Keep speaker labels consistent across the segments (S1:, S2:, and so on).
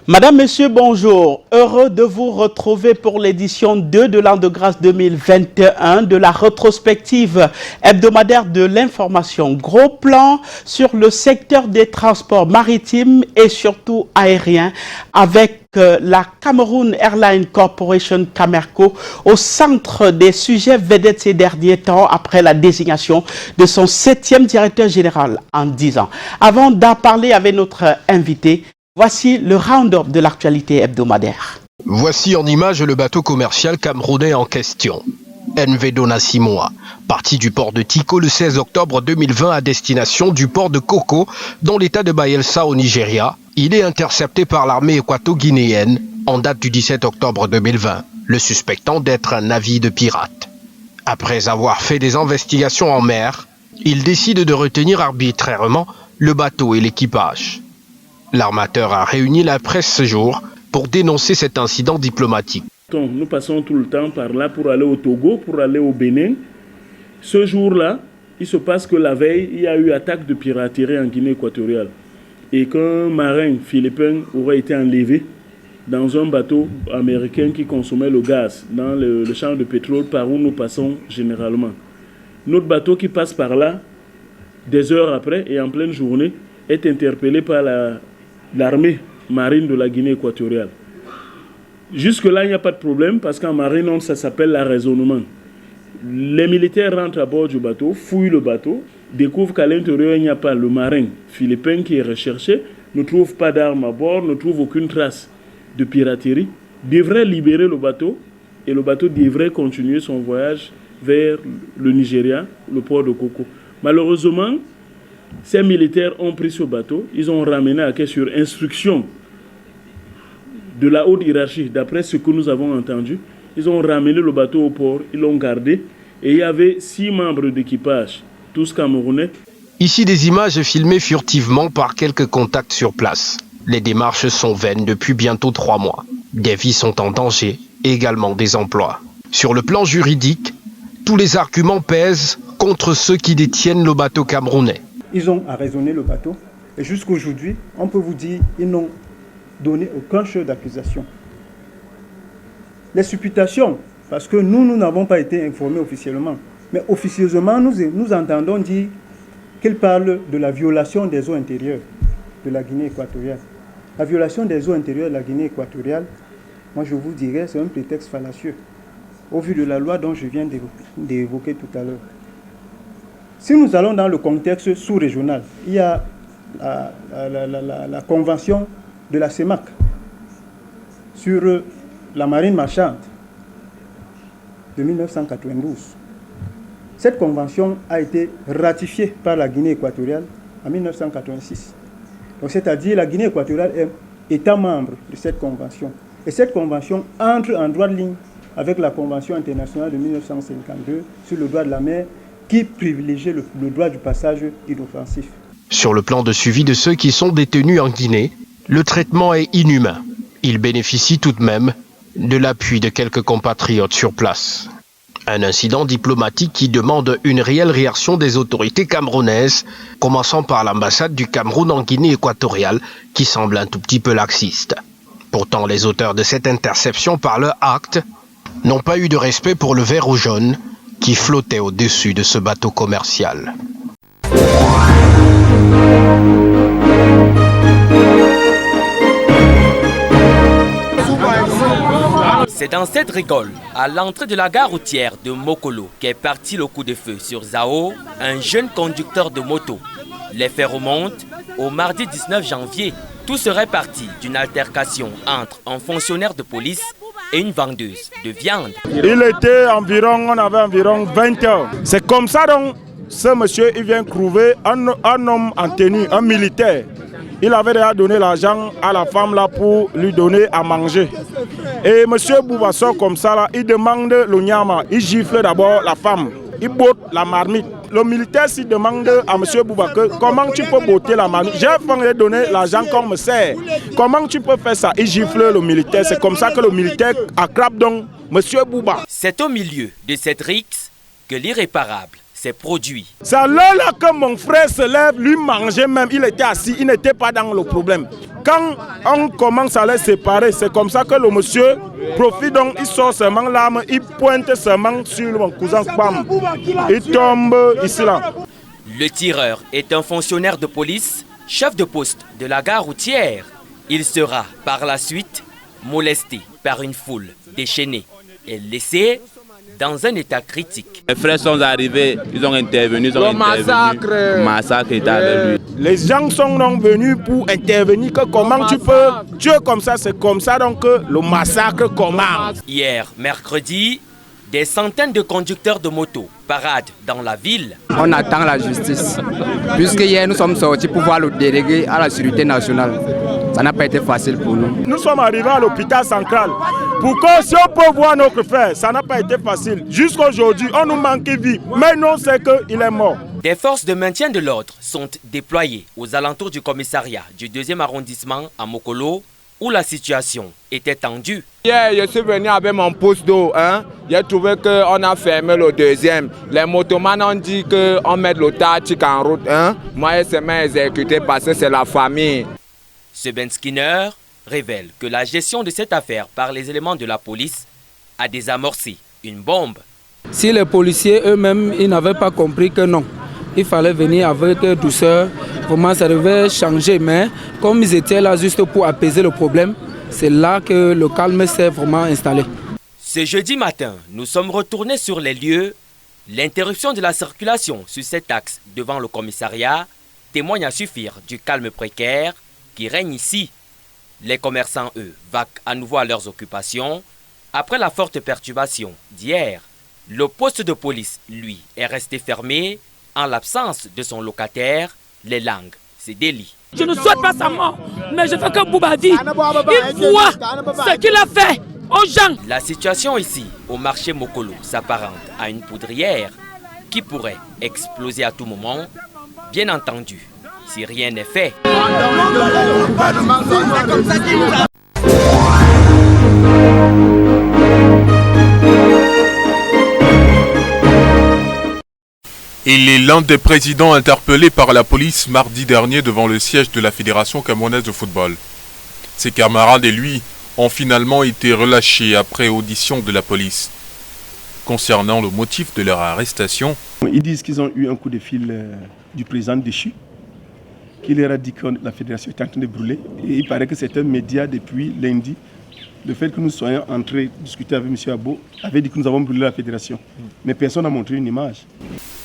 S1: Madame, Monsieur, bonjour. Heureux de vous retrouver pour l'édition 2 de l'an de grâce 2021 de la rétrospective hebdomadaire de l'information. Gros plan sur le secteur des transports maritimes et surtout aériens avec la Cameroon Airline Corporation Camerco au centre des sujets vedettes ces derniers temps après la désignation de son 7e directeur général en 10 ans. Avant d'en parler avec notre invité, voici le round-up de l'actualité hebdomadaire.
S2: Voici en image le bateau commercial camerounais en question. NV Dona Simoa, parti du port de Tiko le 16 octobre 2020 à destination du port de Koko dans l'état de Bayelsa au Nigeria. Il est intercepté par l'armée équato-guinéenne en date du 17 octobre 2020, le suspectant d'être un navire de pirates. Après avoir fait des investigations en mer, il décide de retenir arbitrairement le bateau et l'équipage. L'armateur a réuni la presse ce jour pour dénoncer cet incident diplomatique.
S3: Nous passons tout le temps par là pour aller au Togo, pour aller au Bénin. Ce jour-là, il se passe que la veille, il y a eu attaque de piraterie en Guinée équatoriale. Et qu'un marin philippin aurait été enlevé dans un bateau américain qui consommait le gaz dans le champ de pétrole par où nous passons généralement. Notre bateau qui passe par là, des heures après et en pleine journée, est interpellé par l'armée marine de la Guinée équatoriale. Jusque-là, il n'y a pas de problème parce qu'en marine, ça s'appelle l'arraisonnement. Les militaires rentrent à bord du bateau, fouillent le bateau, découvrent qu'à l'intérieur, il n'y a pas le marin philippin qui est recherché, ne trouve pas d'armes à bord, ne trouve aucune trace de piraterie, devrait libérer le bateau et le bateau devrait continuer son voyage vers le Nigeria, le port de Koko. Malheureusement, ces militaires ont pris ce bateau, ils ont ramené à quai sur instruction de la haute hiérarchie, d'après ce que nous avons entendu. Ils ont ramené le bateau au port, ils l'ont gardé et il y avait 6 membres d'équipage, tous camerounais.
S2: Ici des images filmées furtivement par quelques contacts sur place. Les démarches sont vaines depuis bientôt 3 mois. Des vies sont en danger, et également des emplois. Sur le plan juridique, tous les arguments pèsent contre ceux qui détiennent le bateau camerounais.
S4: Ils ont arraisonné le bateau et jusqu'aujourd'hui, on peut vous dire qu'ils n'ont donné aucun chef d'accusation. Les supputations, parce que nous n'avons pas été informés officiellement, mais officieusement, nous entendons dire qu'ils parlent de la violation des eaux intérieures de la Guinée équatoriale. La violation des eaux intérieures de la Guinée équatoriale, moi je vous dirais, c'est un prétexte fallacieux, au vu de la loi dont je viens d'évoquer tout à l'heure. Si nous allons dans le contexte sous-régional, il y a la convention de la CEMAC sur la marine marchande de 1992. Cette convention a été ratifiée par la Guinée équatoriale en 1986. Donc, c'est-à-dire la Guinée équatoriale est État membre de cette convention. Et cette convention entre en droite ligne avec la Convention internationale de 1952 sur le droit de la mer qui privilégie le droit du passage inoffensif.
S2: Sur le plan de suivi de ceux qui sont détenus en Guinée, le traitement est inhumain. Il bénéficie tout de même de l'appui de quelques compatriotes sur place. Un incident diplomatique qui demande une réelle réaction des autorités camerounaises, commençant par l'ambassade du Cameroun en Guinée équatoriale, qui semble un tout petit peu laxiste. Pourtant, les auteurs de cette interception par leur acte n'ont pas eu de respect pour le vert ou jaune qui flottait au-dessus de ce bateau commercial.
S5: C'est dans cette rigole, à l'entrée de la gare routière de Mokolo, qu'est parti le coup de feu sur Zao, un jeune conducteur de moto. Les faits remontent au mardi 19 janvier. Tout serait parti d'une altercation entre un fonctionnaire de police et une vendeuse de viande.
S6: On avait environ 20 heures. C'est comme ça donc, ce monsieur, il vient trouver un homme en tenue, un militaire. Il avait déjà donné l'argent à la femme là pour lui donner à manger. Et monsieur Bouba sort comme ça là, il demande le nyama, il gifle d'abord la femme, il botte la marmite. Le militaire s'il demande à monsieur Bouba que comment tu peux botter la marmite. J'ai failli donner l'argent qu'on me sert. Comment tu peux faire ça? Il gifle le militaire. C'est comme ça que le militaire attrape donc monsieur Bouba.
S5: C'est au milieu de cette rixe que l'irréparable s'est produit.
S6: C'est là que mon frère se lève, lui mangeait même, il était assis, il n'était pas dans le problème. Quand on commence à les séparer, c'est comme ça que le monsieur profite, donc il sort seulement l'arme, il pointe seulement sur mon cousin, bam, il tombe ici là.
S5: Le tireur est un fonctionnaire de police, chef de poste de la gare routière. Il sera par la suite molesté par une foule déchaînée et laissé dans un état critique.
S7: Les frères sont arrivés, ils ont intervenu, Le massacre est avec lui.
S6: Les gens sont donc venus pour intervenir, que comment tu peux tuer comme ça, c'est comme ça donc que le massacre commence.
S5: Hier, mercredi, des centaines de conducteurs de motos paradent dans la ville.
S8: On attend la justice, puisque hier nous sommes sortis pour voir le délégué à la sécurité nationale. Ça n'a pas été facile pour nous.
S6: Nous sommes arrivés à l'hôpital central. Pour que si on peut voir notre frère, ça n'a pas été facile. Jusqu'à aujourd'hui, on nous manque de vie. Mais non, c'est qu'il est mort.
S5: Des forces de maintien de l'ordre sont déployées aux alentours du commissariat du 2e arrondissement à Mokolo, où la situation était tendue.
S9: Hier, je suis venu avec mon pouce d'eau. J'ai trouvé qu'on a fermé le 2e. Les motomans ont dit qu'on met le tactique en route. Moi, je m'ai exécuté parce que c'est la famille.
S5: Ce Ben Skinner révèle que la gestion de cette affaire par les éléments de la police a désamorcé une bombe.
S8: Si les policiers eux-mêmes ils n'avaient pas compris que non, il fallait venir avec douceur, comment ça devait changer, mais comme ils étaient là juste pour apaiser le problème, c'est là que le calme s'est vraiment installé.
S5: Ce jeudi matin, nous sommes retournés sur les lieux. L'interruption de la circulation sur cet axe devant le commissariat témoigne à suffire du calme précaire qui règne ici. Les commerçants, eux, vaquent à nouveau à leurs occupations. Après la forte perturbation d'hier, le poste de police, lui, est resté fermé. En l'absence de son locataire, les langues se délient.
S10: Je ne souhaite pas sa mort, mais je veux que Bouba dise, il voit ce qu'il a fait aux gens.
S5: La situation ici, au marché Mokolo, s'apparente à une poudrière qui pourrait exploser à tout moment, bien entendu, si rien n'est fait.
S11: Il est l'un des présidents interpellés par la police mardi dernier devant le siège de la Fédération camerounaise de football. Ses camarades et lui ont finalement été relâchés après audition de la police. Concernant le motif de leur arrestation,
S4: ils disent qu'ils ont eu un coup de fil du président déchu, qui leur a dit que la fédération est en train de brûler. Et il paraît que c'est un média depuis lundi. Le fait que nous soyons entrés discuter avec M. Abo avait dit que nous avons brûlé la fédération. Mais personne n'a montré une image.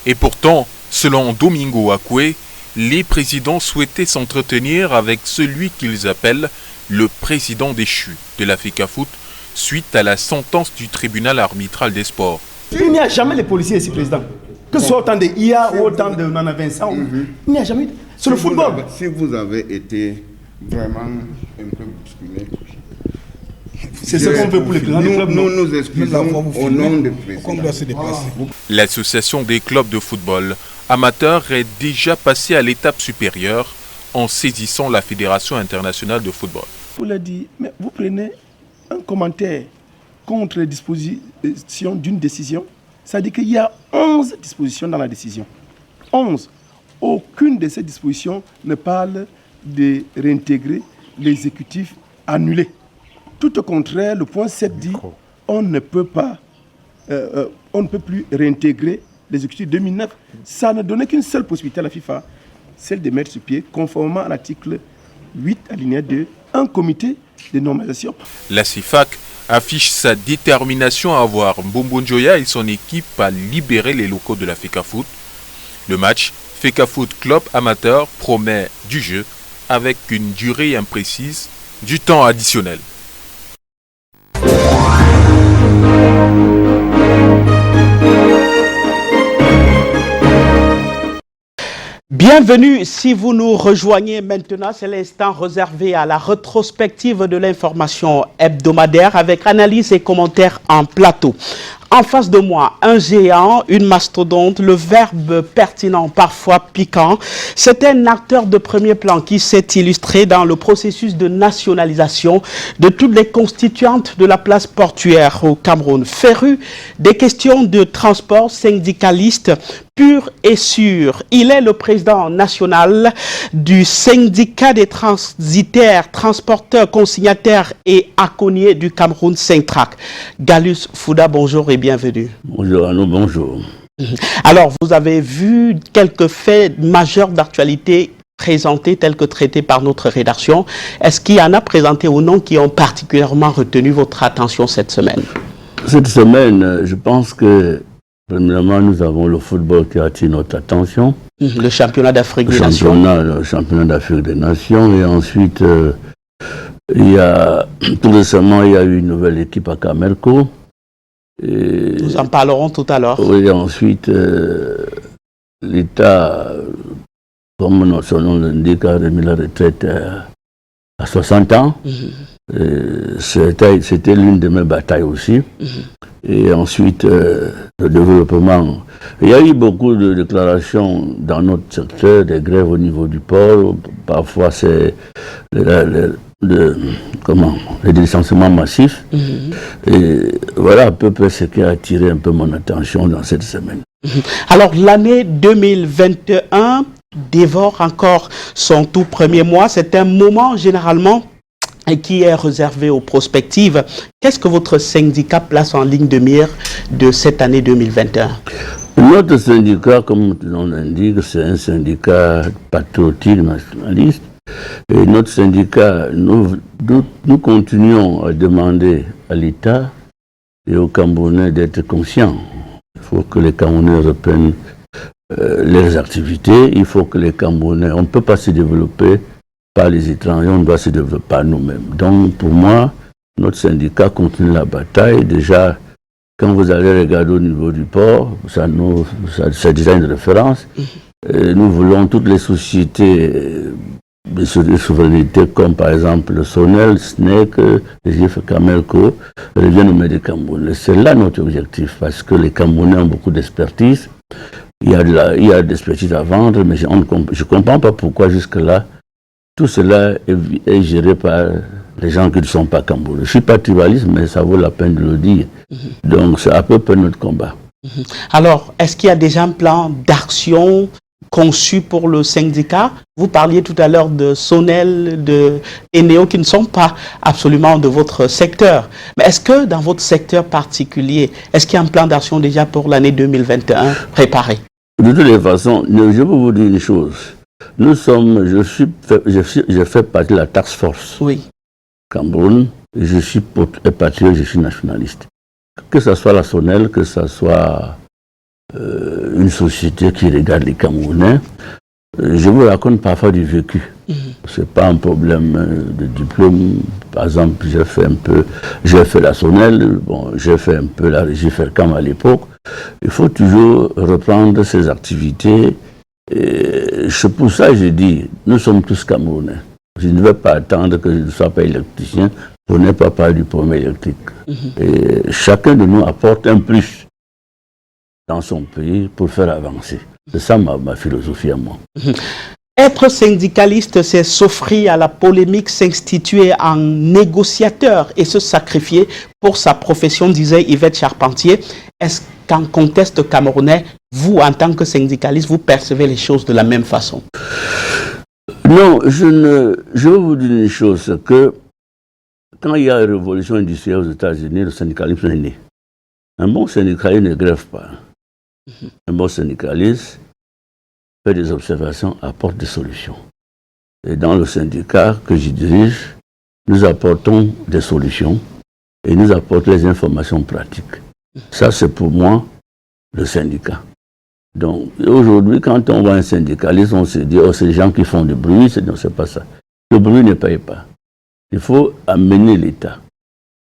S11: Et pourtant, selon Domingo Akwe, les présidents souhaitaient s'entretenir avec celui qu'ils appellent le président déchu de la FECAFOOT suite à la sentence du tribunal arbitral des sports.
S4: Il n'y a jamais les policiers ici, président. Que ce soit autant de IA ou autant de Nana Vincent, il n'y a jamais. Sur le football.
S12: Si vous avez été vraiment un peu bousculé,
S4: c'est ce qu'on veut pour les présidents des clubs.
S12: Nous nous excusons au nom des présidents.
S11: L'association des clubs de football amateurs est déjà passée à l'étape supérieure en saisissant la Fédération internationale de football.
S4: Vous l'avez dit, mais vous prenez un commentaire contre les dispositions d'une décision. Ça dit qu'il y a 11 dispositions dans la décision. 11. Aucune de ces dispositions ne parle de réintégrer l'exécutif annulé. Tout au contraire, le point 7 dit on ne peut plus réintégrer l'exécutif 2009. Ça ne donnait qu'une seule possibilité à la FIFA, celle de mettre sur pied, conformément à l'article 8, alinéa 2, un comité de normalisation.
S11: La CIFAC affiche sa détermination à voir Mbombo Njoya et son équipe à libérer les locaux de la FECAFOOT. Le match FECAFOOT Club amateur promet du jeu avec une durée imprécise, du temps additionnel.
S1: Bienvenue, si vous nous rejoignez maintenant, c'est l'instant réservé à la rétrospective de l'information hebdomadaire avec analyse et commentaires en plateau. En face de moi, un géant, une mastodonte, le verbe pertinent, parfois piquant. C'est un acteur de premier plan qui s'est illustré dans le processus de nationalisation de toutes les constituantes de la place portuaire au Cameroun. Féru des questions de transport, syndicaliste, pur et sûr. Il est le président national du syndicat des transitaires, transporteurs, consignataires et accognés du Cameroun, Syntrac. Gallus Fouda, bonjour et bienvenue.
S13: Bonjour à nous, bonjour.
S1: Alors, vous avez vu quelques faits majeurs d'actualité présentés tels que traités par notre rédaction. Est-ce qu'il y en a présenté ou non qui ont particulièrement retenu votre attention cette semaine?
S13: Cette semaine, je pense que premièrement, nous avons le football qui attire notre attention.
S1: Le championnat d'Afrique des Nations.
S13: Le championnat d'Afrique des Nations. Et ensuite, tout récemment, il y a eu une nouvelle équipe à Camerco.
S1: Nous en parlerons tout à l'heure.
S13: Oui, ensuite, l'État, comme son nom l'indique, a remis la retraite à 60 ans. C'était l'une de mes batailles aussi. Et ensuite, le développement. Il y a eu beaucoup de déclarations dans notre secteur, des grèves au niveau du port. Parfois, c'est les licenciements massifs. Et voilà à peu près ce qui a attiré un peu mon attention dans cette semaine.
S1: Alors, l'année 2021 dévore encore son tout premier mois. C'est un moment généralement qui est réservé aux prospectives. Qu'est-ce que votre syndicat place en ligne de mire de cette année 2021?
S13: Notre syndicat, comme tout le monde l'indique, c'est un syndicat patriotique nationaliste. Et notre syndicat, nous continuons à demander à l'État et aux Camerounais d'être conscients. Il faut que les Camerounais reprennent leurs activités. Il faut que les Camerounais, on ne peut pas se développer par les étrangers, on doit se développer par nous-mêmes. Donc pour moi, notre syndicat continue la bataille. Déjà, quand vous allez regarder au niveau du port, c'est déjà une référence. Nous voulons toutes les sociétés de souveraineté, comme par exemple le Sonel, SNEC, les GIF Camerco, reviennent au milieu des Camerounais. C'est là notre objectif, parce que les Camerounais ont beaucoup d'expertise. Il y a de l'expertise à vendre, mais je ne comprends pas pourquoi jusque-là, tout cela est géré par les gens qui ne sont pas Camerounais. Je ne suis pas tribaliste, mais ça vaut la peine de le dire. Donc c'est à peu près notre combat.
S1: Alors, est-ce qu'il y a déjà un plan d'action conçu pour le syndicat? Vous parliez tout à l'heure de Sonel, de Eneo, qui ne sont pas absolument de votre secteur. Mais est-ce que dans votre secteur particulier, est-ce qu'il y a un plan d'action déjà pour l'année 2021 préparé?
S13: De toutes les façons, je peux vous dire une chose. Je fais partie de la task force.
S1: Oui.
S13: Cameroun, je suis patriote, je suis nationaliste. Que ce soit la Sonel, que ce soit une société qui regarde les Camerounais, je vous raconte parfois du vécu. C'est pas un problème de diplôme. Par exemple, j'ai fait la Sonel, j'ai fait un peu la régie Fercam à l'époque. Il faut toujours reprendre ses activités. Et c'est pour ça que je dis, nous sommes tous Camerounais. Je ne vais pas attendre que je ne sois pas électricien pour ne pas parler du problème électrique. Et chacun de nous apporte un plus dans son pays pour faire avancer. C'est ça ma philosophie à moi.
S1: Être syndicaliste, c'est s'offrir à la polémique, s'instituer en négociateur et se sacrifier pour sa profession, disait Yvette Charpentier. Est-ce qu'en contexte camerounais, vous, en tant que syndicaliste, vous percevez les choses de la même façon?
S13: Non, je veux vous dire une chose, que quand il y a une révolution industrielle aux États-Unis, le syndicalisme est né. Un bon syndicaliste ne grève pas. Un bon syndicaliste fait des observations, apporte des solutions. Et dans le syndicat que je dirige, nous apportons des solutions et nous apportons les informations pratiques. Ça, c'est pour moi le syndicat. Donc, aujourd'hui, quand on voit un syndicaliste, on se dit, oh, c'est les gens qui font du bruit. Non, c'est pas ça. Le bruit ne paye pas. Il faut amener l'État.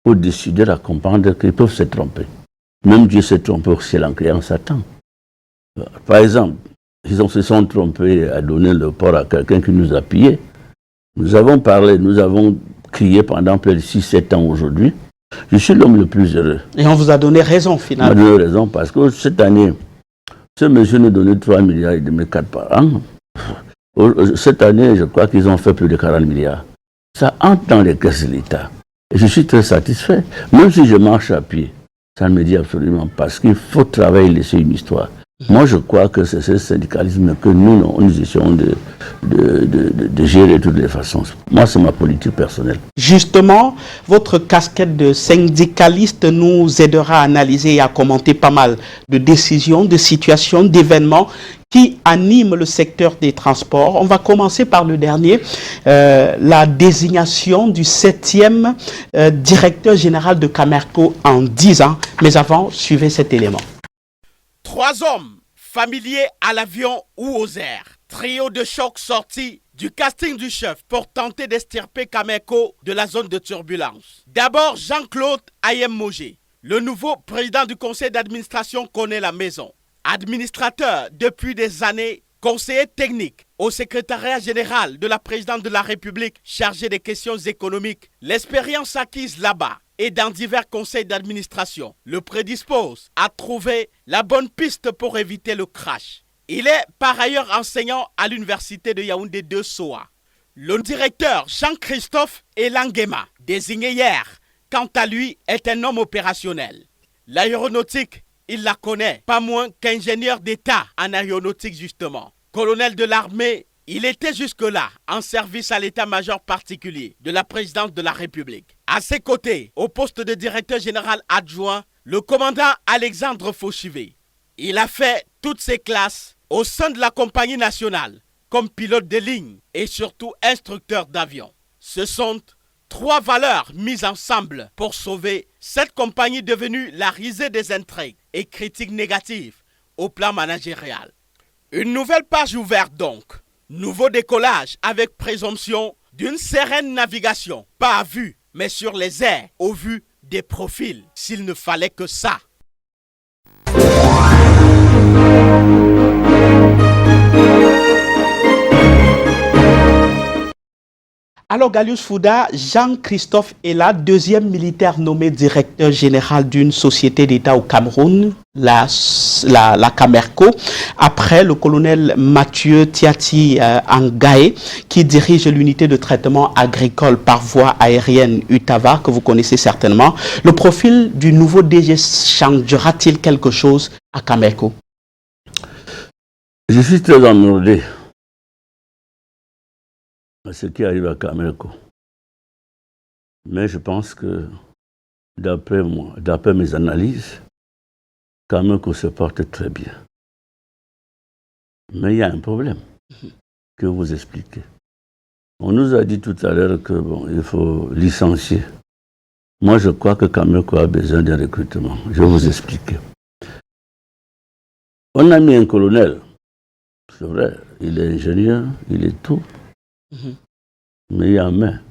S13: Il faut décider à comprendre qu'ils peuvent se tromper. Même Dieu s'est trompé au ciel en créant Satan. Par exemple, ils se sont trompés à donner le port à quelqu'un qui nous a pillés. Nous avons parlé, nous avons crié pendant près de 6-7 ans aujourd'hui. Je suis l'homme le plus heureux.
S1: Et on vous a donné raison, finalement.
S13: On m'a donné raison parce que cette année, ce monsieur nous donnait 3 milliards et demi, 4 par an. Cette année, je crois qu'ils ont fait plus de 40 milliards. Ça entre dans les caisses de l'État. Et je suis très satisfait. Même si je marche à pied, ça ne me dit absolument pas. Parce qu'il faut travailler, laisser une histoire. Moi, je crois que c'est ce syndicalisme que nous essayons de gérer de toutes les façons. Moi, c'est ma politique personnelle.
S1: Justement, votre casquette de syndicaliste nous aidera à analyser et à commenter pas mal de décisions, de situations, d'événements qui animent le secteur des transports. On va commencer par le dernier, la désignation du 7e directeur général de Camerco en 10 ans. Mais avant, suivez cet élément.
S14: 3 hommes familiers à l'avion ou aux airs. Trio de choc sorti du casting du chef pour tenter d'extirper Camerco de la zone de turbulence. D'abord, Jean-Claude Ayem-Mogé, le nouveau président du conseil d'administration, connaît la maison. Administrateur depuis des années, conseiller technique au secrétariat général de la présidente de la République chargé des questions économiques, l'expérience acquise là-bas et dans divers conseils d'administration le prédispose à trouver la bonne piste pour éviter le crash. Il est par ailleurs enseignant à l'université de Yaoundé 2 Soa. Le directeur Jean-Christophe Elangema, désigné hier, quant à lui, est un homme opérationnel. L'aéronautique, il la connaît, pas moins qu'ingénieur d'État en aéronautique justement. Colonel de l'armée, il était jusque-là en service à l'état-major particulier de la présidence de la République. À ses côtés, au poste de directeur général adjoint, le commandant Alexandre Fauchivé. Il a fait toutes ses classes au sein de la compagnie nationale, comme pilote de ligne et surtout instructeur d'avion. Ce sont 3 valeurs mises ensemble pour sauver cette compagnie devenue la risée des intrigues et critiques négatives au plan managérial. Une nouvelle page ouverte donc. Nouveau décollage avec présomption d'une sereine navigation, pas à vue, mais sur les airs, au vu des profils, s'il ne fallait que ça.
S1: Alors Galius Fouda, Jean-Christophe est là, 2e militaire nommé directeur général d'une société d'État au Cameroun, la Camerco, après le colonel Mathieu Tiati Angaé, qui dirige l'unité de traitement agricole par voie aérienne UTAVA, que vous connaissez certainement. Le profil du nouveau DG changera-t-il quelque chose à Camerco?
S13: Je suis très emmerdé à ce qui arrive à Camerco. Mais je pense que, d'après mes analyses, Camerco se porte très bien. Mais il y a un problème que vous expliquez. On nous a dit tout à l'heure que il faut licencier. Moi, je crois que Camerco a besoin d'un recrutement. Je vais vous expliquer. On a mis un colonel. C'est vrai, il est ingénieur, il est tout. Mais il y a main.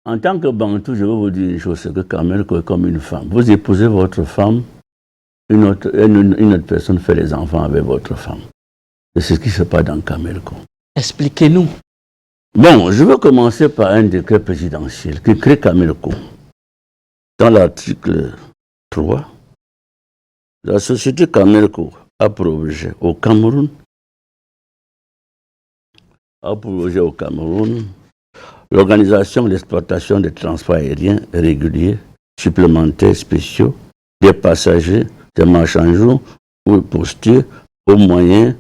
S13: En tant que Bantou, je vais vous dire une chose, c'est que Camerco est comme une femme. Vous épousez votre femme, une autre personne fait les enfants avec votre femme. C'est ce qui se passe dans Camerco.
S1: Expliquez-nous.
S13: Bon, je vais commencer par un décret présidentiel qui crée Camerco. Dans l'article 3, la société Camerco a pour objet au Cameroun l'organisation et l'exploitation des transports aériens réguliers, supplémentaires, spéciaux, des passagers, des marchandises ou postiers au moyen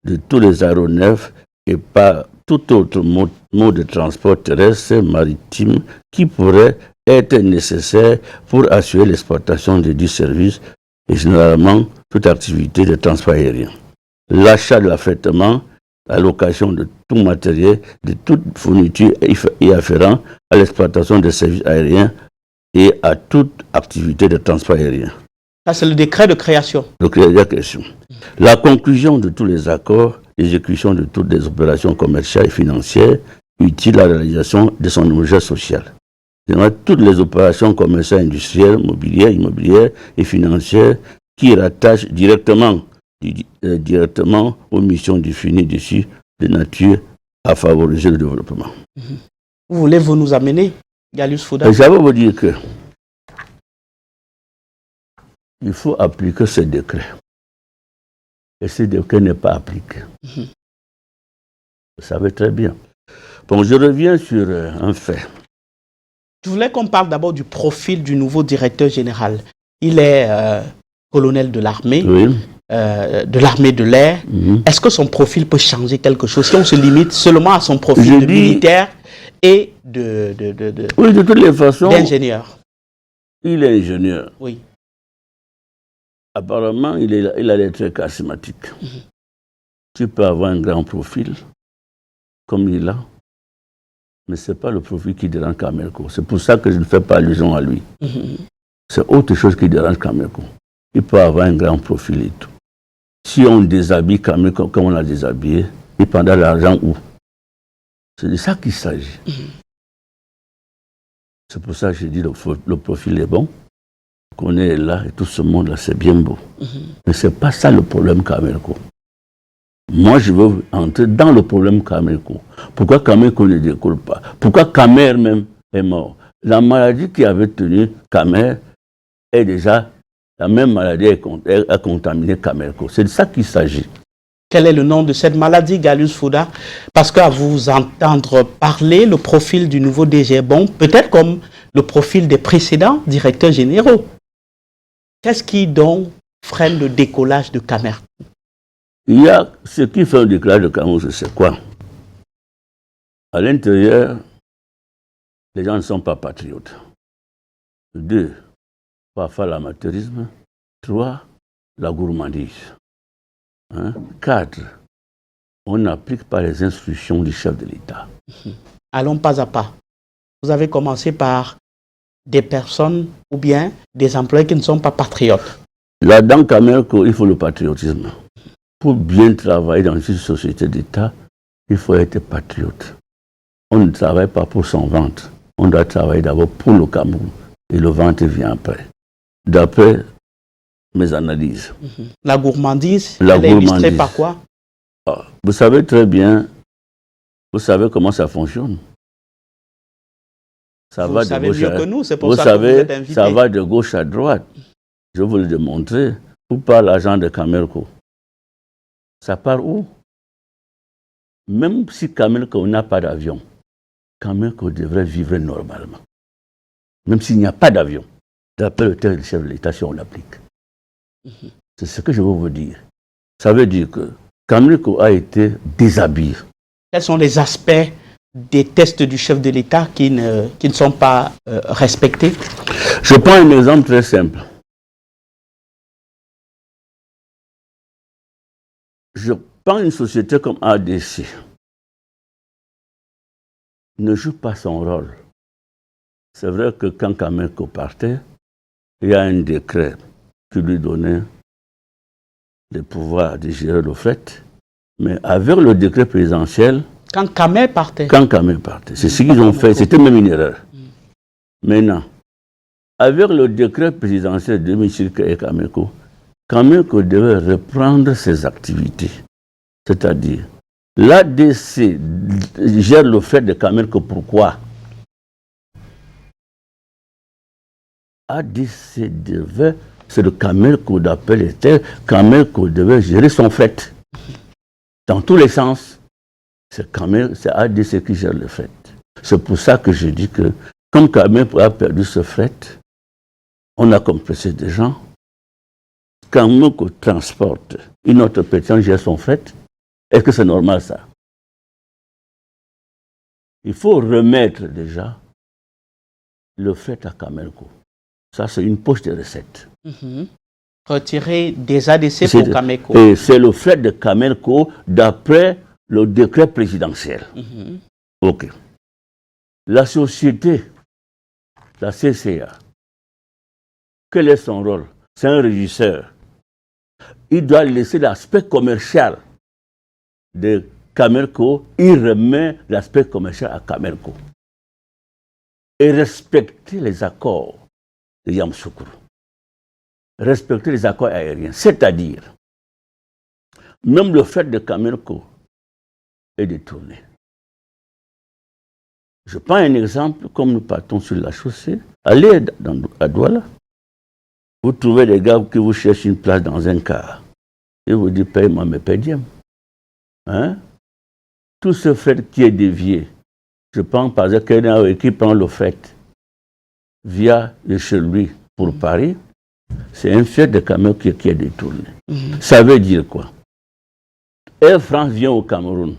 S13: de tous les aéronefs et par tout autre mode de transport terrestre, maritime qui pourrait être nécessaire pour assurer l'exploitation de dits services et généralement toute activité de transport aérien. L'achat de l'affrètement, la location de tout matériel, de toute fourniture y afférent à l'exploitation des services aériens et à toute activité de transport aérien.
S1: Ça, c'est le décret de création.
S13: Le décret de création. La conclusion de tous les accords, l'exécution de toutes les opérations commerciales et financières utiles à la réalisation de son objet social. Toutes les opérations commerciales, industrielles, mobilières, immobilières et financières qui rattachent directement aux missions définies dessus de nature à favoriser le développement.
S1: Voulez-vous nous amener, Galius Fouda?
S13: Je vais vous dire que il faut appliquer ce décret. Et ce décret n'est pas appliqué. Vous savez très bien. Bon, je reviens sur un fait.
S1: Je voulais qu'on parle d'abord du profil du nouveau directeur général. Il est colonel de l'armée,
S13: Oui.
S1: De l'armée de l'air. Est-ce que son profil peut changer quelque chose si on se limite seulement à son profil de militaire et
S13: oui, de toutes les façons,
S1: d'ingénieur?
S13: Il est ingénieur.
S1: Oui.
S13: Apparemment, il a des traits charismatiques. Tu peux avoir un grand profil, comme il a, mais ce n'est pas le profil qui dérange Camerco. C'est pour ça que je ne fais pas allusion à lui. C'est autre chose qui dérange Camerco. Il peut avoir un grand profil et tout. Si on déshabille Camerco comme on a déshabillé, il prendra l'argent où? C'est de ça qu'il s'agit. C'est pour ça que je dis le profil est bon, qu'on est là et tout ce monde-là, c'est bien beau. Mais ce n'est pas ça le problème Camerco. Moi, je veux entrer dans le problème Camerco. Pourquoi Camerco ne décolle pas? Pourquoi Camer même est mort? La maladie qui avait tenu Camer est déjà, la même maladie a contaminé Camerco. C'est de ça qu'il s'agit.
S1: Quel est le nom de cette maladie, Gallus Fouda? Parce qu'à vous entendre parler, le profil du nouveau DG est bon, peut-être comme le profil des précédents directeurs généraux. Qu'est-ce qui donc freine le décollage de Camerco?
S13: Il y a ce qui fait un décollage de Camerco, c'est quoi? À l'intérieur, les gens ne sont pas patriotes. 2, parfois l'amateurisme. 3, la gourmandise. 4, on n'applique pas les instructions du chef de l'État.
S1: Allons pas à pas. Vous avez commencé par des personnes ou bien des employés qui ne sont pas patriotes.
S13: Là, dans Camerco, il faut le patriotisme. Pour bien travailler dans une société d'État, il faut être patriote. On ne travaille pas pour son ventre. On doit travailler d'abord pour le Cameroun. Et le ventre vient après. D'après mes analyses.
S1: La gourmandise, elle est illustrée par quoi?
S13: Vous savez très bien, vous savez comment ça fonctionne. Ça
S1: vous
S13: va
S1: savez
S13: de gauche
S1: mieux que nous, c'est pour ça que vous êtes invité.
S13: Ça va de gauche à droite. Je vais vous le démontrer. Où part l'argent de Camerco? Ça part où? Même si Camerco n'a pas d'avion, Camerco devrait vivre normalement. Même s'il n'y a pas d'avion, d'après le texte du chef de l'État, si on l'applique. C'est ce que je veux vous dire. Ça veut dire que Camerco a été déshabillé.
S1: Quels sont les aspects des tests du chef de l'État qui ne sont pas respectés?
S13: Je prends un exemple très simple. Je prends une société comme ADC. Ne joue pas son rôle. C'est vrai que quand Camerco partait, il y a un décret qui lui donnait le pouvoir de gérer le fret. Mais avec le décret présidentiel...
S1: Quand Camer partait.
S13: C'est ce qu'ils ont fait. C'était même une erreur. Maintenant, avec le décret présidentiel de Michel et Camerco, Camerco devait reprendre ses activités. C'est-à-dire, l'ADC gère le fret de Camerco. Pourquoi? ADC devait... C'est le Camerco d'appel était. Camerco devait gérer son fret. Dans tous les sens, c'est ADC qui gère le fret. C'est pour ça que je dis que, comme Camerco a perdu ce fret, on a compressé des gens. Camerco transporte une autre personne gère son fret. Est-ce que c'est normal ça? Il faut remettre déjà le fret à Camerco. Ça, c'est une poche de recettes.
S1: Retirer des ADC pour Camerco.
S13: Et c'est le fret de Camerco d'après le décret présidentiel. Ok. La société, la CCA, quel est son rôle? C'est un régisseur. Il doit laisser l'aspect commercial de Camerco. Il remet l'aspect commercial à Camerco. Et respecter les accords de Yamoussoukro. Respecter les accords aériens. C'est-à-dire, même le fait de Camerco est détourné. Je prends un exemple, comme nous partons sur la chaussée. Allez à Douala. Vous trouvez des gars qui vous cherchent une place dans un car. Ils vous disent, paye-moi mes pédiums. Tout ce fret qui est dévié, je prends par exemple quelqu'un qui prend le fret via de chez lui pour Paris, C'est un fret de camion qui est détourné. Ça veut dire quoi? Air France vient au Cameroun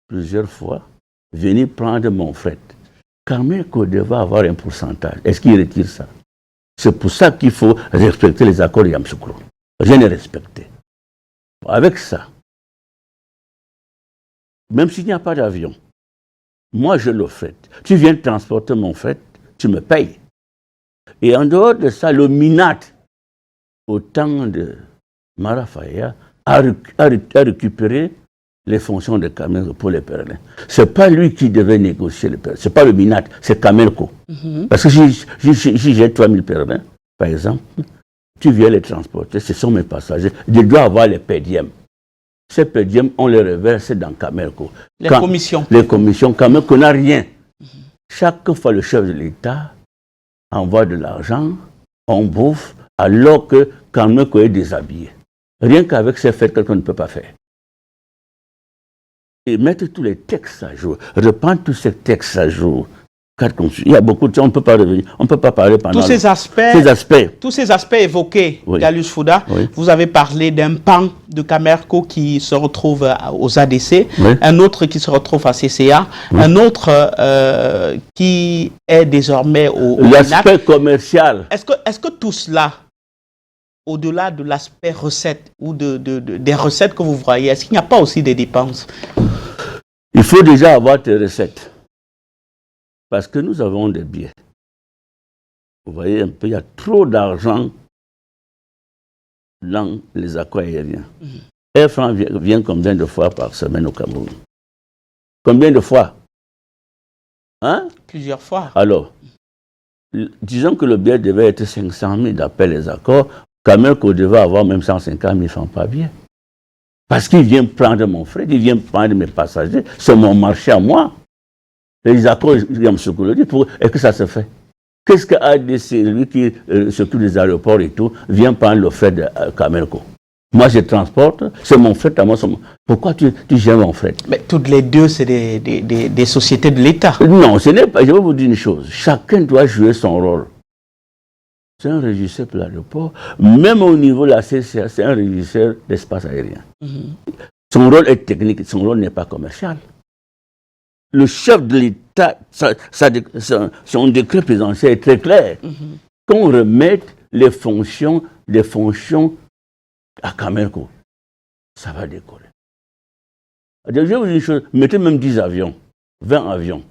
S13: plusieurs fois, venir prendre mon fret. Cameco devait avoir un pourcentage. Est-ce qu'il retire ça? C'est pour ça qu'il faut respecter les accords de Yamoussoukro. Je les respecté. Avec ça, même s'il n'y a pas d'avion, moi je le fret. Tu viens transporter mon fret, tu me payes. Et en dehors de ça, le MINAT, au temps de Marafaya, a récupéré les fonctions de Camelco pour les pèlerins. Ce n'est pas lui qui devait négocier les pèlerins. Ce n'est pas le MINAT, c'est Camelco. Parce que si j'ai 3000 pèlerins, par exemple, tu viens les transporter, ce sont mes passagers. Je dois avoir les pédièmes. Ces pédièmes, on les reverse dans Camelco.
S1: Commissions.
S13: Les commissions, Camelco n'a rien. Chaque fois, le chef de l'État envoie de l'argent, on bouffe, alors que Camelco est déshabillé. Rien qu'avec ces faits, quelqu'un ne peut pas faire. Et mettre tous les textes à jour, reprendre tous ces textes à jour. Il y a beaucoup de choses, on ne peut pas revenir, on ne peut pas parler pendant
S1: tous ces aspects évoqués,
S13: oui.
S1: Gallus Fouda, oui. Vous avez parlé d'un pan de Camerco qui se retrouve aux ADC, oui. Un autre qui se retrouve à CCA, oui. Un autre qui est désormais au
S13: l'aspect commercial.
S1: Est-ce que tout cela, au-delà de l'aspect recette ou des recettes que vous voyez, est-ce qu'il n'y a pas aussi des dépenses?
S13: Il faut déjà avoir tes recettes. Parce que nous avons des biais. Vous voyez un peu, il y a trop d'argent dans les accords aériens. Air France vient combien de fois par semaine au Cameroun? Combien de fois? Hein?
S1: Plusieurs fois.
S13: Alors, disons que le billet devait être 500 000 d'après les accords. Camelco devait avoir même 150 000 francs par billet. Parce qu'il vient prendre mon frais, il vient prendre mes passagers, c'est mon marché à moi. Les accords, est-ce que ça se fait? Qu'est-ce que ADC, lui qui s'occupe des aéroports et tout, vient prendre le fret de Camelco? Moi, je transporte, c'est mon fret à moi. Pourquoi tu gères mon fret?
S1: Mais toutes les deux, c'est des sociétés de l'État.
S13: Non, ce n'est pas. Je vais vous dire une chose. Chacun doit jouer son rôle. C'est un régisseur pour l'aéroport. Même au niveau de la CCA, c'est un régisseur d'espace aérien. Son rôle est technique, son rôle n'est pas commercial. Le chef de l'État, son décret présidentiel est très clair. Qu'on remette les fonctions à Camelco, ça va décoller. Je vais vous dire une chose, mettez même 10 avions, 20 avions.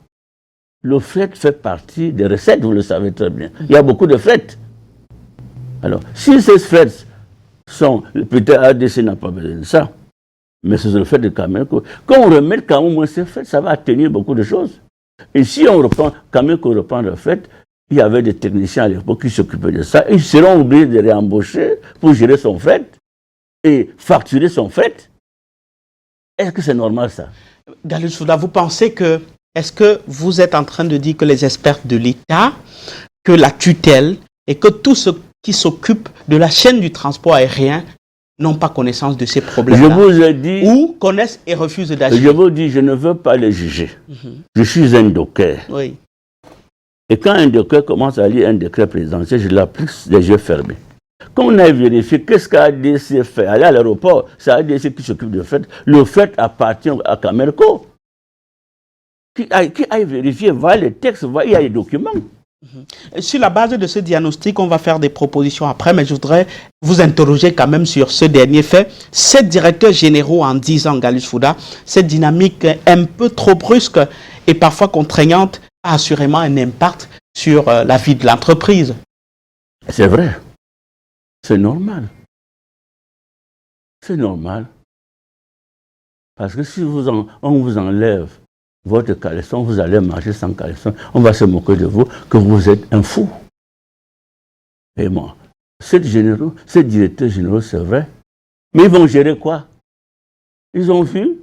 S13: Le fret fait partie des recettes, vous le savez très bien. Il y a beaucoup de fret. Alors, si ces frets sont, peut-être ADC n'a pas besoin de ça, mais c'est le fait de Camelco. Quand on remet quand même ces frais, ça va atténuer beaucoup de choses. Et si on reprend, Camelco reprend le fait, il y avait des techniciens à l'époque qui s'occupaient de ça, ils seront obligés de réembaucher pour gérer son fret et facturer son fret. Est-ce que c'est normal ça?
S1: Gallus Fouda, vous pensez que, est-ce que vous êtes en train de dire que les experts de l'État, que la tutelle et que tous ceux qui s'occupent de la chaîne du transport aérien n'ont pas connaissance de ces problèmes-là?
S13: Je vous ai dit...
S1: Ou connaissent et refusent d'agir?
S13: Je vous dis, je ne veux pas les juger. Je suis un docker.
S1: Oui.
S13: Et quand un docker commence à lire un décret présidentiel, je l'applique les yeux fermés. Quand on a vérifié qu'est-ce qu'ADC fait, aller à l'aéroport, c'est ADC qui s'occupe du fret. Le fret appartient à Camelco. Qui aille vérifier, voit les textes, voit, il y a les documents.
S1: Sur la base de ce diagnostic, on va faire des propositions après, mais je voudrais vous interroger quand même sur ce dernier fait. 7 directeurs généraux en 10 ans, Gallus Fouda, cette dynamique un peu trop brusque et parfois contraignante a assurément un impact sur la vie de l'entreprise.
S13: C'est vrai. C'est normal. C'est normal. Parce que si on vous enlève votre caleçon, vous allez marcher sans caleçon, on va se moquer de vous, que vous êtes un fou. Et moi, ces directeurs généraux, c'est vrai. Mais ils vont gérer quoi? Ils ont vu?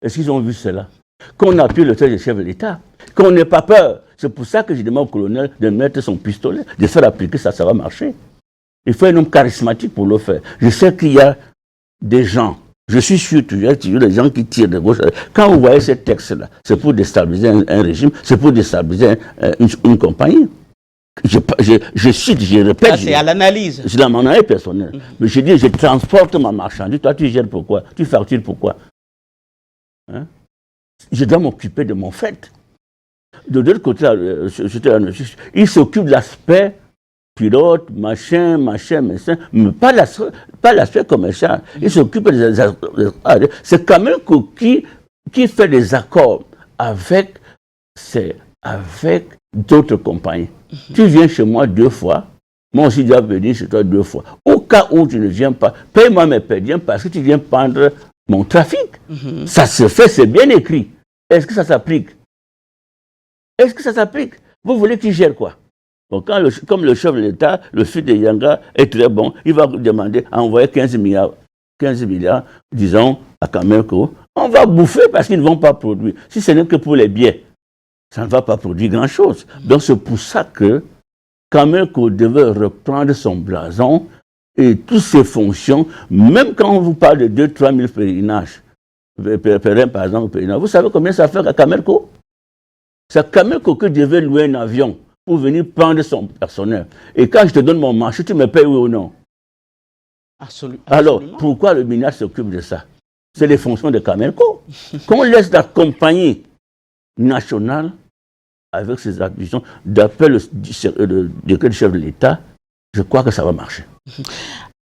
S13: Est-ce qu'ils ont vu cela? Qu'on appuie le chef de l'État, qu'on n'ait pas peur. C'est pour ça que je demande au colonel de mettre son pistolet, de faire appliquer ça, ça va marcher. Il faut un homme charismatique pour le faire. Je sais qu'il y a des gens, je suis sûr qu'il y a des gens qui tirent de gauche. Quand vous voyez ces textes-là, c'est pour déstabiliser un régime, c'est pour déstabiliser une compagnie. Je cite, je répète.
S1: Ça, c'est à l'analyse.
S13: C'est dans mon analyse personnelle. Mais je dis, je transporte ma marchandise. Toi, tu gères pourquoi? Tu factures pourquoi? Hein? Je dois m'occuper de mon fait. De l'autre côté, il s'occupe de l'aspect pilote, machin, mais pas l'aspect commercial. Il s'occupe des... C'est Camelco qui fait des accords avec d'autres compagnies. Tu viens chez moi 2 fois, moi aussi je dois venir chez toi 2 fois. Au cas où tu ne viens pas, paye-moi mes pédiens parce que tu viens prendre mon trafic. Ça se fait, c'est bien écrit. Est-ce que ça s'applique? Est-ce que ça s'applique? Vous voulez qu'il gère quoi? Bon, comme le chef de l'État, le fils de Yanga est très bon, il va demander à envoyer 15 milliards, disons, à Camelco. On va bouffer parce qu'ils ne vont pas produire. Si ce n'est que pour les billets, ça ne va pas produire grand-chose. Donc c'est pour ça que Camelco devait reprendre son blason et toutes ses fonctions, même quand on vous parle de 2-3 000 pèlerinages, par exemple, vous savez combien ça fait à Camelco? C'est Camelco qui devait louer un avion pour venir prendre son personnel. Et quand je te donne mon marché, tu me payes oui ou non?
S1: Absolument.
S13: Alors, pourquoi le ministre s'occupe de ça? C'est les fonctions de Camelco. Qu'on laisse la compagnie nationale avec ses attributions d'après le décret du chef de l'État, je crois que ça va marcher.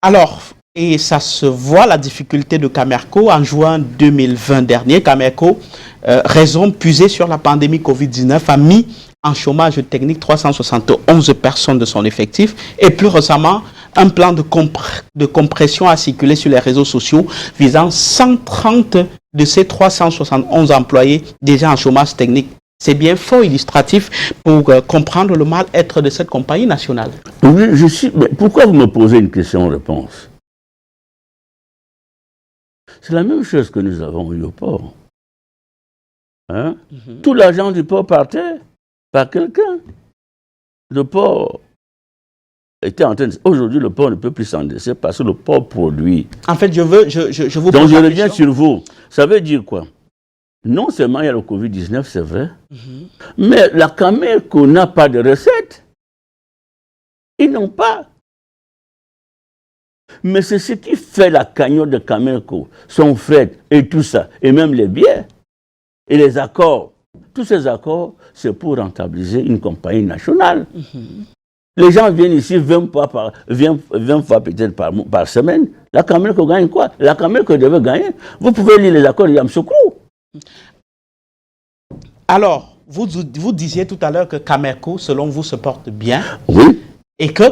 S1: Alors, et ça se voit la difficulté de Camerco en juin 2020 dernier. Camerco, raison puisée sur la pandémie Covid-19, a mis en chômage technique 371 personnes de son effectif. Et plus récemment, un plan de compression a circulé sur les réseaux sociaux visant 130 de ces 371 employés déjà en chômage technique. C'est bien fort illustratif pour comprendre le mal-être de cette compagnie nationale.
S13: Oui, mais pourquoi vous me posez une question-réponse? C'est la même chose que nous avons eu au port. Hein? Tout l'argent du port partait par quelqu'un. Le port était en train de... Aujourd'hui, le port ne peut plus s'endetter parce que le port produit.
S1: En fait, je vous
S13: Donc, je reviens sur vous. Ça veut dire quoi? Non seulement il y a le Covid-19, c'est vrai, mais la Camelco n'a pas de recettes. Ils n'ont pas. Mais c'est ce qui fait la cagnotte de Camelco, son fret et tout ça, et même les billets, et les accords. Tous ces accords, c'est pour rentabiliser une compagnie nationale. Les gens viennent ici 20 fois peut-être par semaine. La Camelco gagne quoi? La Camelco devait gagner. Vous pouvez lire les accords de Yamoussoukro.
S1: Alors, vous disiez tout à l'heure que Camerco, selon vous, se porte bien.
S13: Oui.
S1: Et que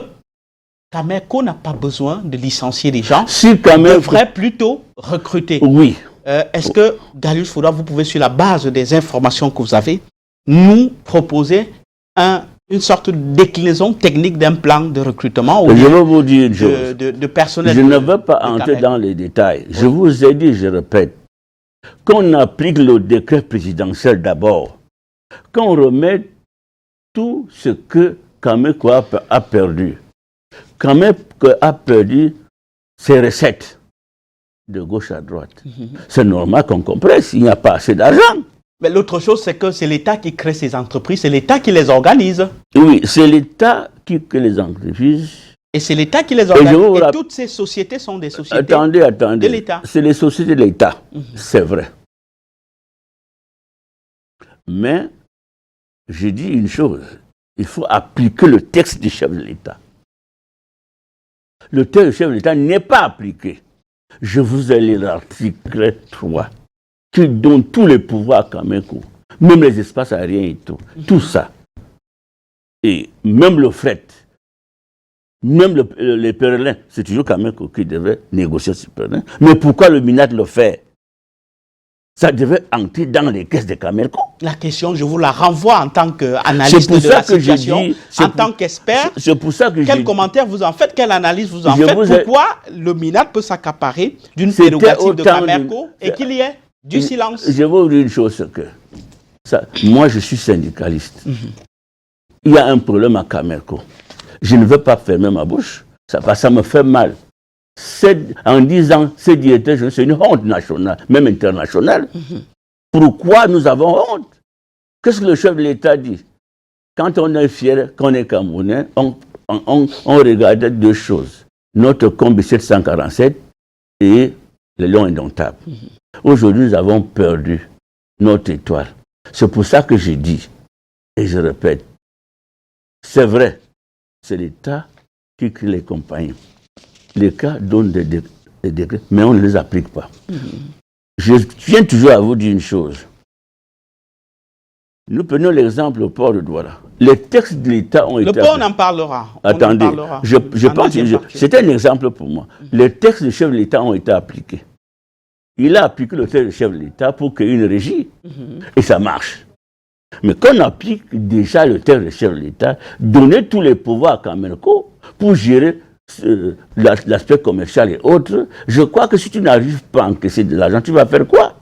S1: Camerco n'a pas besoin de licencier des gens.
S13: Si Camerco
S1: devrait plutôt recruter.
S13: Oui.
S1: Est-ce que, Darius Fouda, vous pouvez, sur la base des informations que vous avez, nous proposer une sorte de déclinaison technique d'un plan de recrutement
S13: je veux vous dire une chose.
S1: De personnel.
S13: Je ne veux pas entrer dans les détails. Oui. Je vous ai dit, je répète, qu'on applique le décret présidentiel d'abord, qu'on remette tout ce que Camelco a perdu. Camelco a perdu ses recettes de gauche à droite. C'est normal qu'on compresse, il n'y a pas assez d'argent.
S1: Mais l'autre chose, c'est que c'est l'État qui crée ces entreprises, c'est l'État qui les organise.
S13: Oui, c'est l'État qui crée les entreprises.
S1: Et c'est l'État qui les organise. Et toutes ces sociétés sont des sociétés de l'État.
S13: C'est les sociétés de l'État, c'est vrai. Mais, je dis une chose, il faut appliquer le texte du chef de l'État. Le texte du chef de l'État n'est pas appliqué. Je vous ai lu l'article 3, qui donne tous les pouvoirs à Camelco, même les espaces aériens et tout, tout ça. Et même le fret, même les pèlerins, c'est toujours Camelco qui devait négocier ce pèlerin. Mais pourquoi le MINAT le fait? Ça devait entrer dans les caisses de Camelco.
S1: La question, je vous la renvoie en tant qu'analyste de la situation, en tant qu'expert.
S13: C'est pour ça que
S1: quel commentaire vous en faites? Quelle analyse vous en faites? Pourquoi le MINAT peut s'accaparer d'une prérogative de Camelco et qu'il y ait du silence?
S13: Je vais vous dire une chose, moi je suis syndicaliste. Il y a un problème à Camelco. Je ne veux pas fermer ma bouche, ça me fait mal. En disant, ces directeurs, c'est une honte nationale, même internationale. Pourquoi nous avons honte? Qu'est-ce que le chef de l'État dit? quand on est fier, qu'on est Camerounais, on regarde deux choses. Notre combi 747 et le lion indomptable. Aujourd'hui, nous avons perdu notre étoile. C'est pour ça que je dis, et je répète, c'est vrai, c'est l'État qui crée les compagnies. L'État donne des décrets, mais on ne les applique pas. Je viens toujours à vous dire une chose. Nous prenons l'exemple au port de Douala. Les textes de l'État ont été...
S1: Le port, on en parlera.
S13: Attendez, je pense que c'est un exemple pour moi. Les textes du chef de l'État ont été appliqués. Il a appliqué le texte du chef de l'État pour créer une régie. Et ça marche. Mais quand on applique déjà le texte du chef de l'État, donner tous les pouvoirs à Camerco pour gérer l'aspect commercial et autres, je crois que si tu n'arrives pas à encaisser de l'argent, tu vas faire quoi?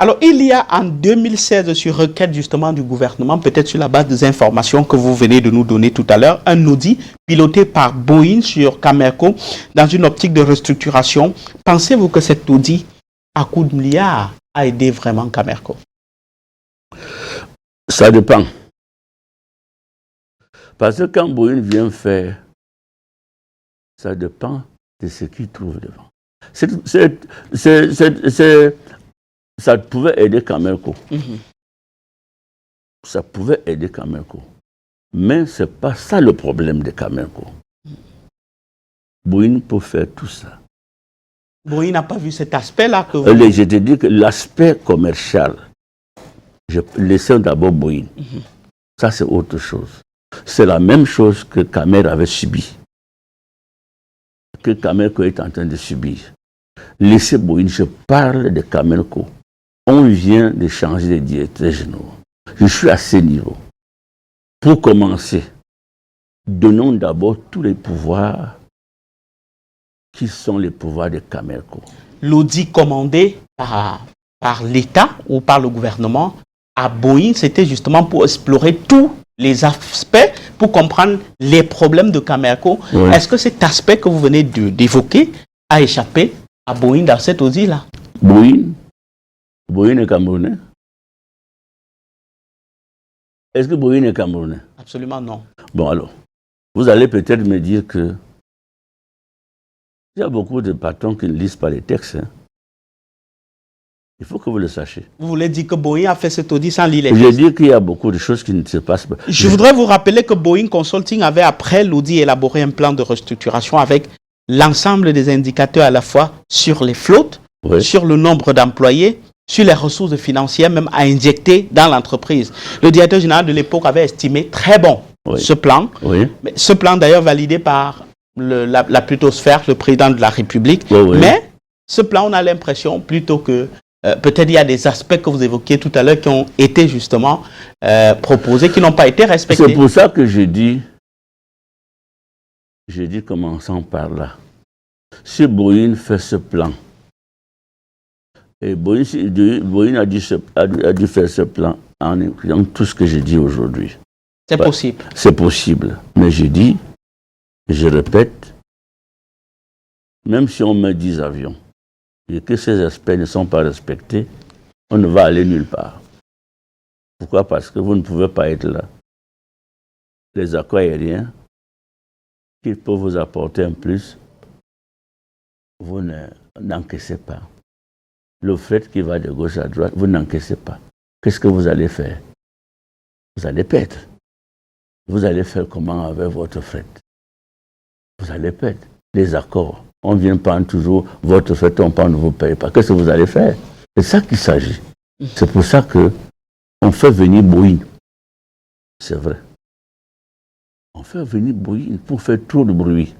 S1: Alors, il y a en 2016, sur requête justement du gouvernement, peut-être sur la base des informations que vous venez de nous donner tout à l'heure, un audit piloté par Boeing sur Camerco dans une optique de restructuration. Pensez-vous que cet audit à coup de milliards a aidé vraiment Camerco?
S13: Ça dépend. Parce que quand Boeing vient faire, ça dépend de ce qu'il trouve devant. Ça pouvait aider Camerco. Ça pouvait aider Camerco. Mais ce n'est pas ça le problème de Camerco. Boeing peut faire tout ça.
S1: Boeing n'a pas vu cet aspect-là que vous...
S13: Je te dis que l'aspect commercial, je laissais d'abord Boeing. Ça, c'est autre chose. C'est la même chose que Camer avait subi. Que Camerco est en train de subir. Laissez Boeing, je parle de Camerco. On vient de changer de directeur général. Je suis à ce niveau. Pour commencer, donnons d'abord tous les pouvoirs qui sont les pouvoirs de Camerco.
S1: L'audit commandé par l'État ou par le gouvernement à Boeing, c'était justement pour explorer tous les aspects, pour comprendre les problèmes de Camerco. Oui. Est-ce que cet aspect que vous venez d'évoquer a échappé à Boeing dans cet audit-là?
S13: Boeing est Camerounais. Est-ce que Boeing est Camerounais?
S1: Absolument non.
S13: Bon alors, vous allez peut-être me dire que il y a beaucoup de patrons qui ne lisent pas les textes. Il faut que vous le sachiez.
S1: Vous voulez dire que Boeing a fait cet audit sans lire les textes?
S13: Je dis qu'il y a beaucoup de choses qui ne se passent pas.
S1: Je voudrais vous rappeler que Boeing Consulting avait, après l'audit, élaboré un plan de restructuration avec l'ensemble des indicateurs à la fois sur les flottes, oui, sur le nombre d'employés, sur les ressources financières même à injecter dans l'entreprise. Le directeur général de l'époque avait estimé très bon, oui, ce plan. Oui. Mais ce plan d'ailleurs validé par la plutosphère, le président de la République. Oui, oui. Mais ce plan, on a l'impression plutôt que peut-être il y a des aspects que vous évoquiez tout à l'heure qui ont été justement proposés, qui n'ont pas été respectés.
S13: C'est pour ça que je dis commençons par là. Si Boeing fait ce plan, et Boeing a dû faire ce plan en incluant tout ce que j'ai dit aujourd'hui.
S1: C'est possible.
S13: C'est possible. Mais je dis, je répète, même si on met 10 avions et que ces aspects ne sont pas respectés, on ne va aller nulle part. Pourquoi? Parce que vous ne pouvez pas être là. Les accords aériens, qui peuvent vous apporter un plus, vous n'encaissez pas. Le fret qui va de gauche à droite, vous n'encaissez pas. Qu'est-ce que vous allez faire? Vous allez perdre. Vous allez faire comment avec votre fret? Vous allez perdre. Les accords, on vient prendre toujours votre fret, on prend, ne vous paye pas. Qu'est-ce que vous allez faire? C'est ça qu'il s'agit. C'est pour ça qu'on fait venir Boeing. C'est vrai. On fait venir Boeing pour faire trop de bruit.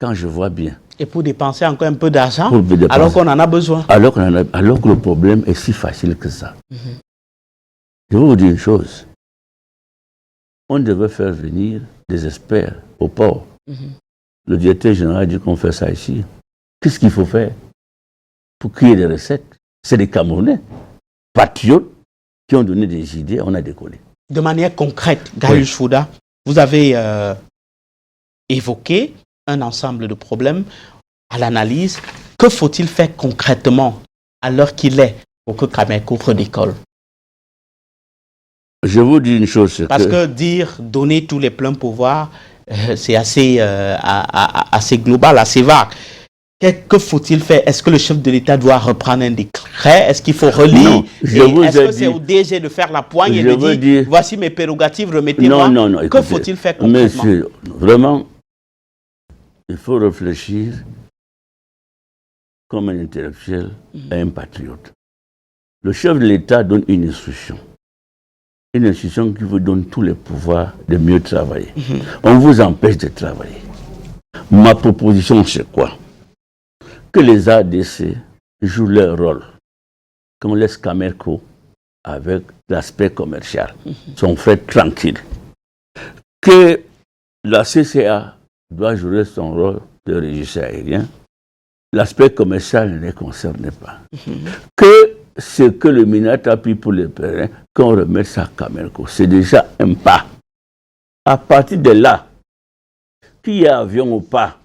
S13: Quand je vois bien.
S1: Et pour dépenser encore un peu d'argent, alors qu'on en a besoin.
S13: Alors que le problème est si facile que ça. Je vais vous dire une chose. On devait faire venir des experts au port. Le directeur général dit qu'on fait ça ici. Qu'est-ce qu'il faut faire pour créer des recettes? C'est des Camerounais, patriotes, qui ont donné des idées, on a décollé.
S1: De manière concrète, Gaius Fouda, vous avez évoqué un ensemble de problèmes à l'analyse. Que faut-il faire concrètement à l'heure qu'il est pour que Camerco redécolle?
S13: Je vous dis une chose.
S1: Parce que dire donner tous les pleins pouvoirs, c'est assez global, assez vague. Que faut-il faire? Est-ce que le chef de l'État doit reprendre un décret? Est-ce qu'il faut relire? Est-ce que c'est au DG de faire la poigne et de dire voici mes prérogatives, remettez-moi?
S13: Non.
S1: Que faut-il faire concrètement?
S13: Monsieur, vraiment, il faut réfléchir comme un intellectuel et un patriote. Le chef de l'État donne une instruction. Une institution qui vous donne tous les pouvoirs de mieux travailler. On vous empêche de travailler. Ma proposition, c'est quoi? Que les ADC jouent leur rôle, qu'on laisse Camerco avec l'aspect commercial, son fait tranquille. Que la CCA doit jouer son rôle de régisseur aérien, l'aspect commercial ne les concerne pas. Que ce que le ministre a pris pour les pèlerins, qu'on remette ça à Camerco. C'est déjà un pas. À partir de là, qu'il y ait avion ou pas,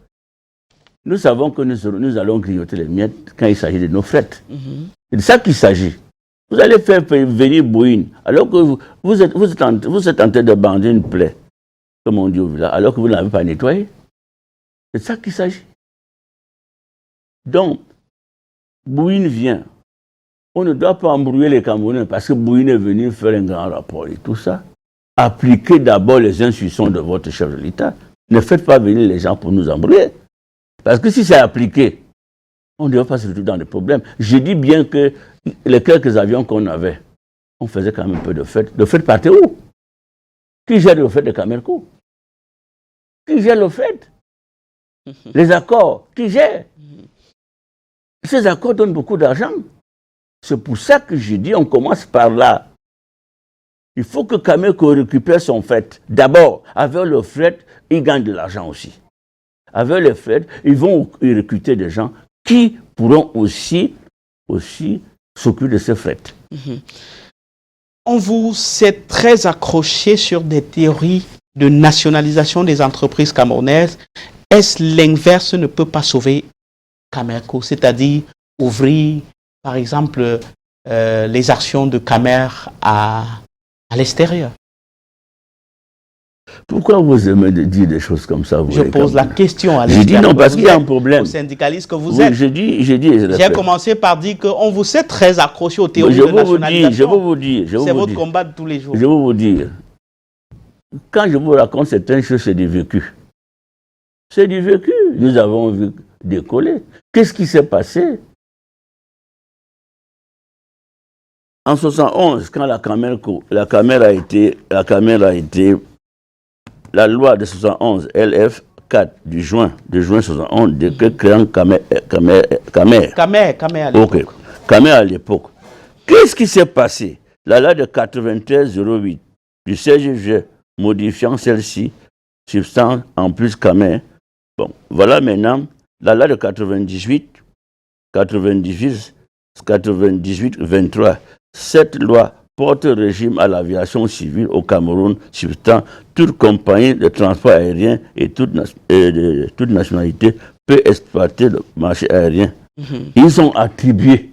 S13: nous savons que nous allons grignoter les miettes quand il s'agit de nos frettes. C'est de ça qu'il s'agit. Vous allez faire venir Boeing, alors que vous êtes en train de bander une plaie, comme on dit au village, alors que vous n'avez pas nettoyé. C'est de ça qu'il s'agit. Donc, Boeing vient. On ne doit pas embrouiller les Camerounais parce que Boeing est venu faire un grand rapport et tout ça. Appliquez d'abord les instructions de votre chef de l'État. Ne faites pas venir les gens pour nous embrouiller. Parce que si c'est appliqué, on ne doit pas se retrouver dans des problèmes. Je dis bien que les quelques avions qu'on avait, on faisait quand même un peu de fête. De fête partait où? Qui gère le fait de Camerco? Qui gère le fait? Les accords, qui gère? Ces accords donnent beaucoup d'argent. C'est pour ça que je dis, on commence par là. Il faut que Camerco récupère son fait. D'abord, avec le fret, il gagne de l'argent aussi. Avec le fret, ils vont y recruter des gens qui pourront aussi s'occuper de ce fret.
S1: On vous s'est très accroché sur des théories de nationalisation des entreprises camerounaises. Est-ce l'inverse ne peut pas sauver Camerco, c'est-à-dire ouvrir, par exemple, les actions de Camer à l'extérieur?
S13: Pourquoi vous aimez dire des choses comme ça?
S1: Je pose la question à
S13: l'extérieur. Je dis non, parce qu'il y a un problème.
S1: Aux syndicalistes que vous êtes.
S13: J'ai
S1: commencé par dire qu'on vous s'est très accroché aux théories de nationalisation.
S13: Je vais vous dire.
S1: C'est votre combat de tous les jours.
S13: Je vais vous dire. Quand je vous raconte certaines choses, c'est du vécu. C'est du vécu. Nous avons vu décoller. Qu'est-ce qui s'est passé? En 1971, quand la loi de 71 LF 4 du juin 71, décret créant Camer à l'époque. Camer à l'époque. Qu'est-ce qui s'est passé? La loi de 93-08 du 16 juillet modifiant celle-ci, substance en plus Camer. Bon, voilà maintenant la loi de 98-23. Cette loi porte régime à l'aviation civile au Cameroun, substance toute compagnie de transport aérien et toute nationalité peut exploiter le marché aérien. Ils ont attribué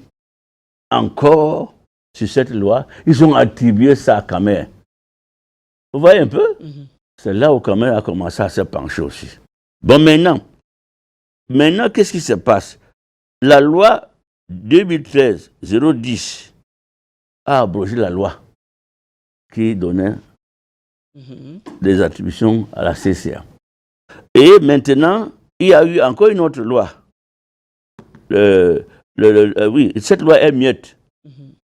S13: encore sur cette loi, ils ont attribué ça à Camer. Vous voyez un peu? C'est là où Camer a commencé à se pencher aussi. Bon, maintenant, qu'est-ce qui se passe? La loi 2013-010 a abrogé la loi qui donnait des attributions à la CCA. Et maintenant, il y a eu encore une autre loi. Oui, cette loi est muette.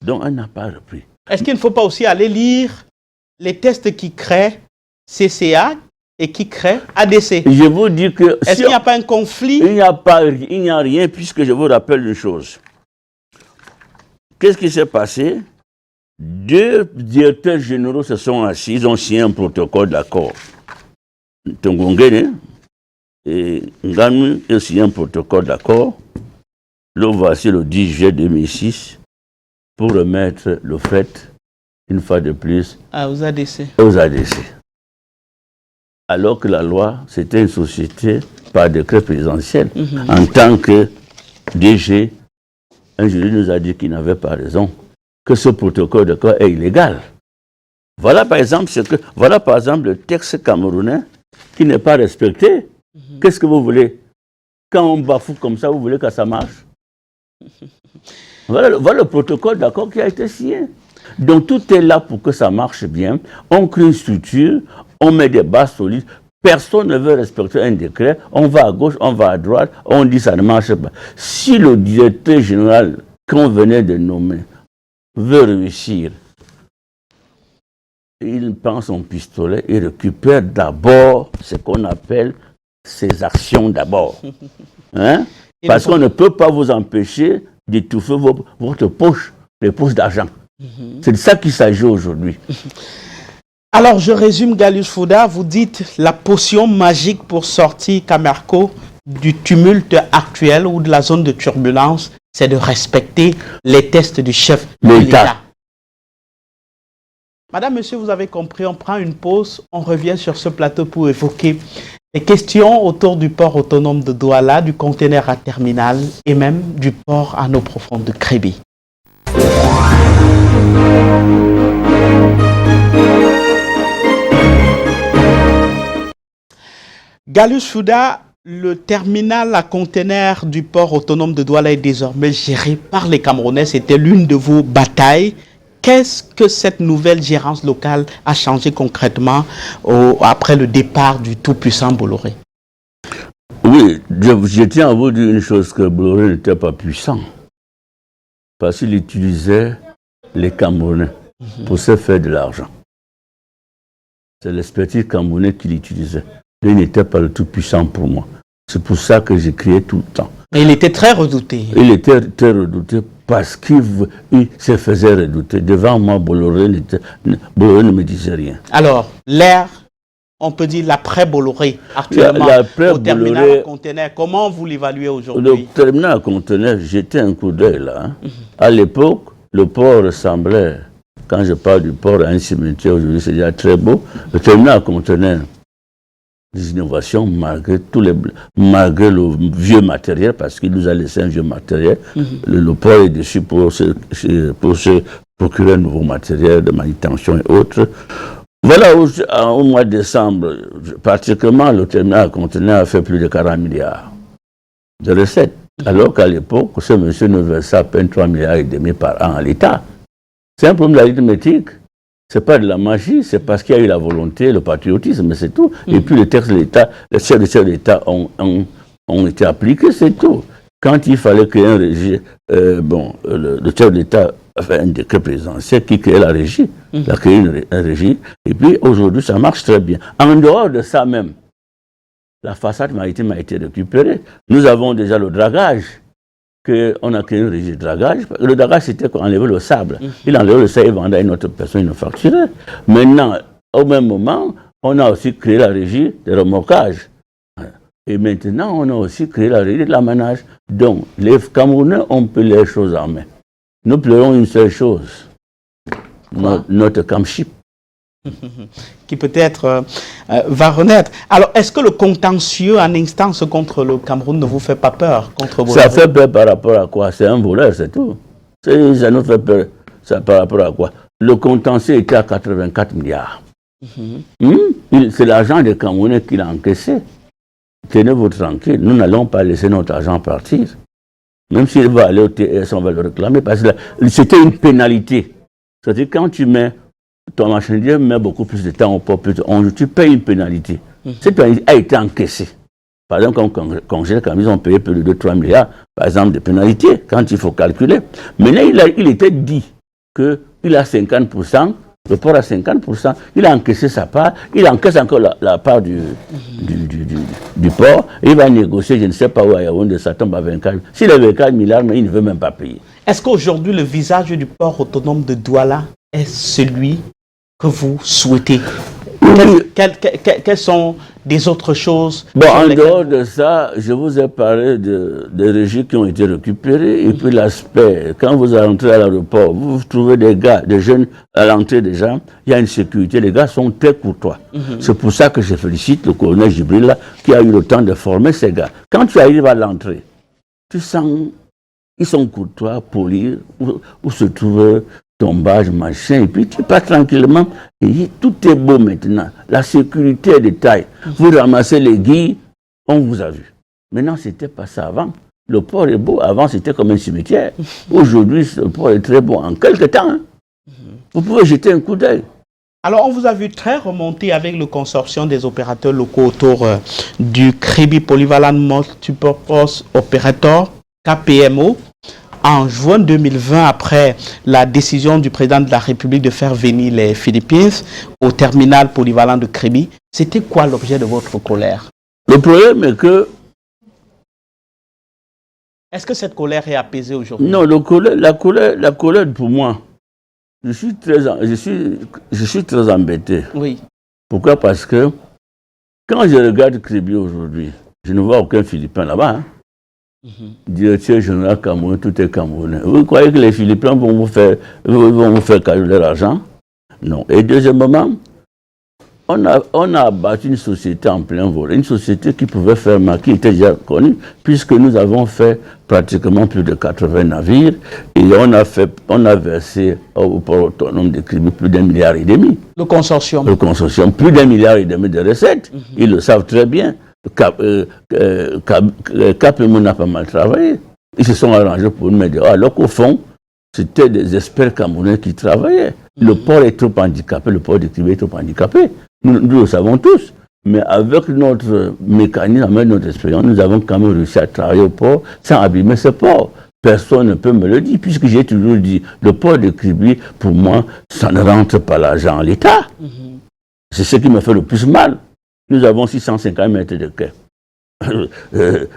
S13: Donc, elle n'a pas repris.
S1: Est-ce qu'il ne faut pas aussi aller lire les textes qui créent CCA et qui créent ADC?
S13: Je vous dis que...
S1: Est-ce qu'il n'y a pas un conflit?
S13: Il n'y a rien, puisque je vous rappelle une chose. Qu'est-ce qui s'est passé? Deux directeurs généraux se sont assis, ils ont signé un protocole d'accord. Tongongene et Nganu ont signé un protocole d'accord. Le voici le 10 juillet 2006 pour remettre le fait, une fois de plus,
S1: aux ADC.
S13: Alors que la loi, c'était une société par décret présidentiel. En tant que DG, un jury nous a dit qu'il n'avait pas raison, que ce protocole d'accord est illégal. Voilà par exemple le texte camerounais qui n'est pas respecté. Qu'est-ce que vous voulez? Quand on bafoue comme ça, vous voulez que ça marche? Voilà le protocole d'accord qui a été signé. Donc tout est là pour que ça marche bien. On crée une structure, on met des bases solides. Personne ne veut respecter un décret. On va à gauche, on va à droite, on dit ça ne marche pas. Si le directeur général qu'on venait de nommer veut réussir, il prend son pistolet et récupère d'abord ce qu'on appelle ses actions d'abord. Hein? Parce qu'on ne peut pas vous empêcher d'étouffer votre poche, les poches d'argent. C'est de ça qu'il s'agit aujourd'hui.
S1: Alors, je résume, Gallus Fouda, vous dites la potion magique pour sortir Camerco du tumulte actuel ou de la zone de turbulence, c'est de respecter les tests du chef de l'État. Madame, monsieur, vous avez compris, on prend une pause, on revient sur ce plateau pour évoquer les questions autour du port autonome de Douala, du conteneur à terminal et même du port à eau profonde de Kribi. Gallus Fouda, le terminal à conteneurs du port autonome de Douala est désormais géré par les Camerounais. C'était l'une de vos batailles. Qu'est-ce que cette nouvelle gérance locale a changé concrètement après le départ du tout-puissant Bolloré?
S13: Oui, je tiens à vous dire une chose, que Bolloré n'était pas puissant. Parce qu'il utilisait les Camerounais pour se faire de l'argent. C'est l'expertise camerounaise qu'il utilisait. Il n'était pas le tout-puissant pour moi. C'est pour ça que j'ai crié tout le temps.
S1: Et il était très redouté.
S13: Il était très redouté parce qu'il se faisait redouter. Devant moi, Bolloré ne me disait rien.
S1: Alors, l'ère, on peut dire l'après-Bolloré, actuellement, au terminal à conteneurs, comment vous l'évaluez aujourd'hui?
S13: Le terminal à conteneurs, j'étais un coup d'œil là. Hein. À l'époque, le port ressemblait, quand je parle du port, à un cimetière, aujourd'hui c'est déjà très beau. Le terminal à conteneurs, des innovations malgré le vieux matériel, parce qu'il nous a laissé un vieux matériel. Le port est dessus pour se procurer un nouveau matériel de manutention et autres. Voilà, au mois de décembre, pratiquement, le terminal à conteneurs a fait plus de 40 milliards de recettes. Alors qu'à l'époque, ce monsieur ne versait à peine 3,5 milliards par an à l'État. C'est un problème d'arithmétique. Ce n'est pas de la magie, c'est parce qu'il y a eu la volonté, le patriotisme, c'est tout. Et puis les textes de l'État, les chefs de l'État ont été appliqués, c'est tout. Quand il fallait créer un régie, le chef de l'État a fait un décret présidentiel qui créait la régie. Il a créé une régie. Et puis aujourd'hui, ça marche très bien. En dehors de ça même, la façade maritime a été récupérée. Nous avons déjà le dragage. On a créé une régie de dragage. Le dragage, c'était enlever le sable. Il enlevait le sable et vendait à une autre personne, il nous facturait. Maintenant, au même moment, on a aussi créé la régie de remorquage. Et maintenant, on a aussi créé la régie de l'aménage. Donc, les Camerounais ont pris les choses en main. Nous pleurons une seule chose. Notre camship.
S1: Qui peut-être va renaître. Alors, est-ce que le contentieux en instance contre le Cameroun ne vous fait pas peur contre
S13: Ça fait peur par rapport à quoi? C'est un voleur, c'est tout. Ça nous fait peur. Ça, par rapport à quoi? Le contentieux était à 84 milliards. C'est l'argent des Camerounais qu'il a encaissé. Tenez-vous tranquille. Nous n'allons pas laisser notre argent partir. Même s'il va aller au TS, on va le réclamer. Parce que c'était une pénalité. C'est-à-dire quand tu mets ton marchandise met beaucoup plus de temps au port, tu payes une pénalité. Cette pénalité a été encaissée. Par exemple, quand on congèle, quand ils ont payé plus de 2-3 milliards, par exemple, de pénalités, quand il faut calculer. Maintenant, il était dit qu'il a 50%, le port a 50%, il a encaissé sa part, il encaisse encore la part du port, et il va négocier, je ne sais pas où, à Yaoundé, ça tombe à 24. S'il a 24 milliards, mais il ne veut même pas payer.
S1: Est-ce qu'aujourd'hui, le visage du port autonome de Douala est celui que vous souhaitez? Quelles sont des autres choses?
S13: En dehors de ça, je vous ai parlé des régies qui ont été récupérées et puis l'aspect, quand vous rentrez à l'aéroport, vous trouvez des jeunes à l'entrée déjà, il y a une sécurité, les gars sont très courtois. C'est pour ça que je félicite le colonel Gibril qui a eu le temps de former ces gars. Quand tu arrives à l'entrée, tu sens ils sont courtois, polis, où se trouvent tombage, machin, et puis tu pars tranquillement. Et tout est beau maintenant. La sécurité est de taille. Vous ramassez les guilles, on vous a vu. Maintenant, c'était pas ça avant. Le port est beau. Avant, c'était comme un cimetière. Aujourd'hui, le port est très beau. En quelques temps, hein, vous pouvez jeter un coup d'œil.
S1: Alors, on vous a vu très remonté avec le consortium des opérateurs locaux autour du Kribi Polyvalent Multipurpose Operator, KPMO. En juin 2020, après la décision du président de la République de faire venir les Philippines au terminal polyvalent de Kribi, c'était quoi l'objet de votre colère?
S13: Le problème est que...
S1: Est-ce que cette colère est apaisée aujourd'hui?
S13: Non, la colère pour moi, je suis très embêté.
S1: Oui.
S13: Pourquoi? Parce que quand je regarde Kribi aujourd'hui, je ne vois aucun Philippin là-bas. Hein. Directeur général Cameroun, tout est Camerounais. Vous croyez que les Philippins vont vous faire caler leur argent? Non. Et deuxièmement, on a abattu une société en plein vol, une société qui pouvait faire mal, qui était déjà connue, puisque nous avons fait pratiquement plus de 80 navires et on a versé au port autonome de Kribi plus d'1,5 milliard.
S1: Le consortium.
S13: Le consortium, plus d'1,5 milliard de recettes. Ils le savent très bien. KPMO n'a pas mal travaillé. Ils se sont arrangés pour nous mettre alors qu'au fond, c'était des experts camerounais qui travaillaient. Le port est trop handicapé, le port de Kribi est trop handicapé. Nous le savons tous. Mais avec notre mécanisme, avec notre expérience, nous avons quand même réussi à travailler au port sans abîmer ce port. Personne ne peut me le dire, puisque j'ai toujours dit, le port de Kribi, pour moi, ça ne rentre pas l'argent en l'État. C'est ce qui me fait le plus mal. Nous avons 650 mètres de quai.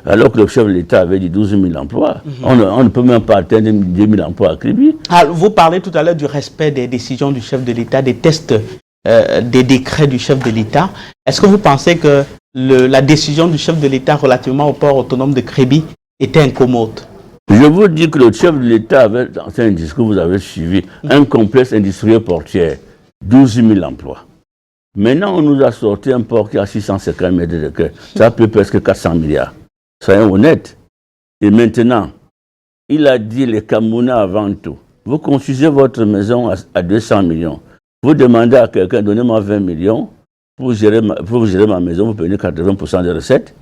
S13: Alors que le chef de l'État avait dit 12 000 emplois. On ne peut même pas atteindre 10 000 emplois à Kribi.
S1: Vous parlez tout à l'heure du respect des décisions du chef de l'État, des tests, des décrets du chef de l'État. Est-ce que vous pensez que la décision du chef de l'État relativement au port autonome de Kribi était incommode?
S13: Je vous dis que le chef de l'État avait, dans un discours que vous avez suivi, un complexe industriel portier, 12 000 emplois. Maintenant, on nous a sorti un port qui a 650 mètres de quai. Ça peut presque 400 milliards. Soyons honnêtes. Et maintenant, il a dit les Camerounais avant tout. Vous construisez votre maison à 200 millions. Vous demandez à quelqu'un, donnez-moi 20 millions pour gérer ma maison, vous prenez 80% des recettes.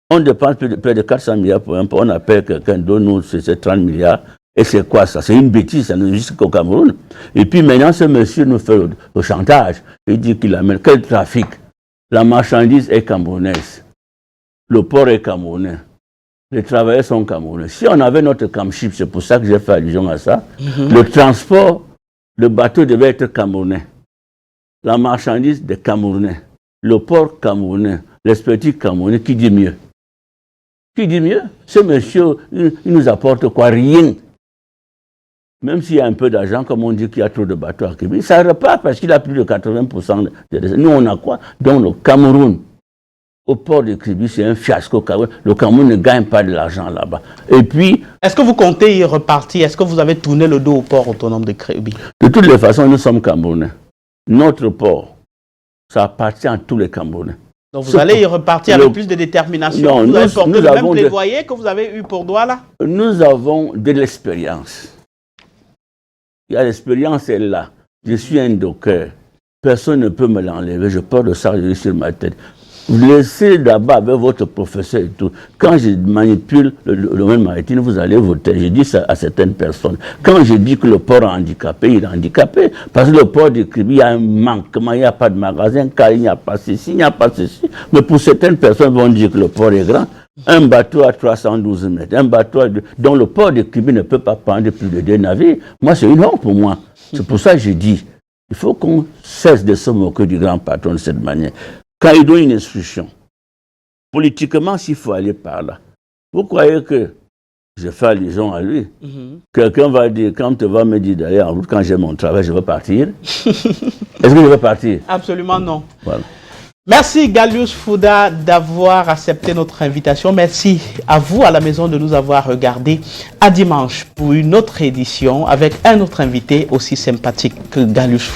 S13: On dépense près de 400 milliards pour un port. On appelle quelqu'un, donne-nous ces 30 milliards. Et c'est quoi ça? C'est une bêtise, ça n'existe qu'au Cameroun. Et puis maintenant, ce monsieur nous fait le chantage. Il dit qu'il amène quel trafic? La marchandise est camerounaise. Le port est camerounais. Les travailleurs sont camerounais. Si on avait notre camship, c'est pour ça que j'ai fait allusion à ça, le transport, le bateau devait être camerounais. La marchandise des Camerounais. Le port camerounais. L'expertise camerounais, qui dit mieux? Qui dit mieux? Ce monsieur, il nous apporte quoi? Rien. Même s'il y a un peu d'argent, comme on dit qu'il y a trop de bateaux à Kribi, ça repart parce qu'il a plus de 80% de recettes. Nous, on a quoi? Donc le Cameroun, au port de Kribi, c'est un fiasco. Le Cameroun ne gagne pas de l'argent là-bas. Et puis...
S1: Est-ce que vous comptez y repartir? Est-ce que vous avez tourné le dos au port autonome de Kribi?
S13: De toutes les façons, nous sommes Camerounais. Notre port, ça appartient à tous les Camerounais.
S1: Donc vous allez y repartir avec plus de détermination?
S13: Non,
S1: vous avez porté le même plaidoyer que vous avez eu pour Douala?
S13: Nous avons de l'expérience. L'expérience est là. Je suis un docker. Personne ne peut me l'enlever. Je porte le sarge sur ma tête. Laissez d'abord avec votre professeur et tout. Quand je manipule le domaine maritime, vous allez voter. Je dis ça à certaines personnes. Quand je dis que le port est handicapé, il est handicapé. Parce que le port de Kribi, il y a un manquement, il n'y a pas de magasin, car il n'y a pas ceci, il n'y a pas ceci. Mais pour certaines personnes vont dire que le port est grand. Un bateau à 312 mètres, un bateau dont le port de Kribi ne peut pas prendre plus de 2 navires. Moi, c'est une honte pour moi. C'est pour ça que je dis, il faut qu'on cesse de se moquer du grand patron de cette manière. Quand il donne une instruction, politiquement, s'il faut aller par là, vous croyez que je fais allusion à lui? Quelqu'un va dire, quand tu vas me dire d'aller en route, quand j'ai mon travail, je veux partir. Est-ce que je veux partir?
S1: Absolument non.
S13: Voilà.
S1: Merci Gallius Fouda d'avoir accepté notre invitation. Merci à vous à la maison de nous avoir regardés. À dimanche pour une autre édition avec un autre invité aussi sympathique que Gallius Fouda.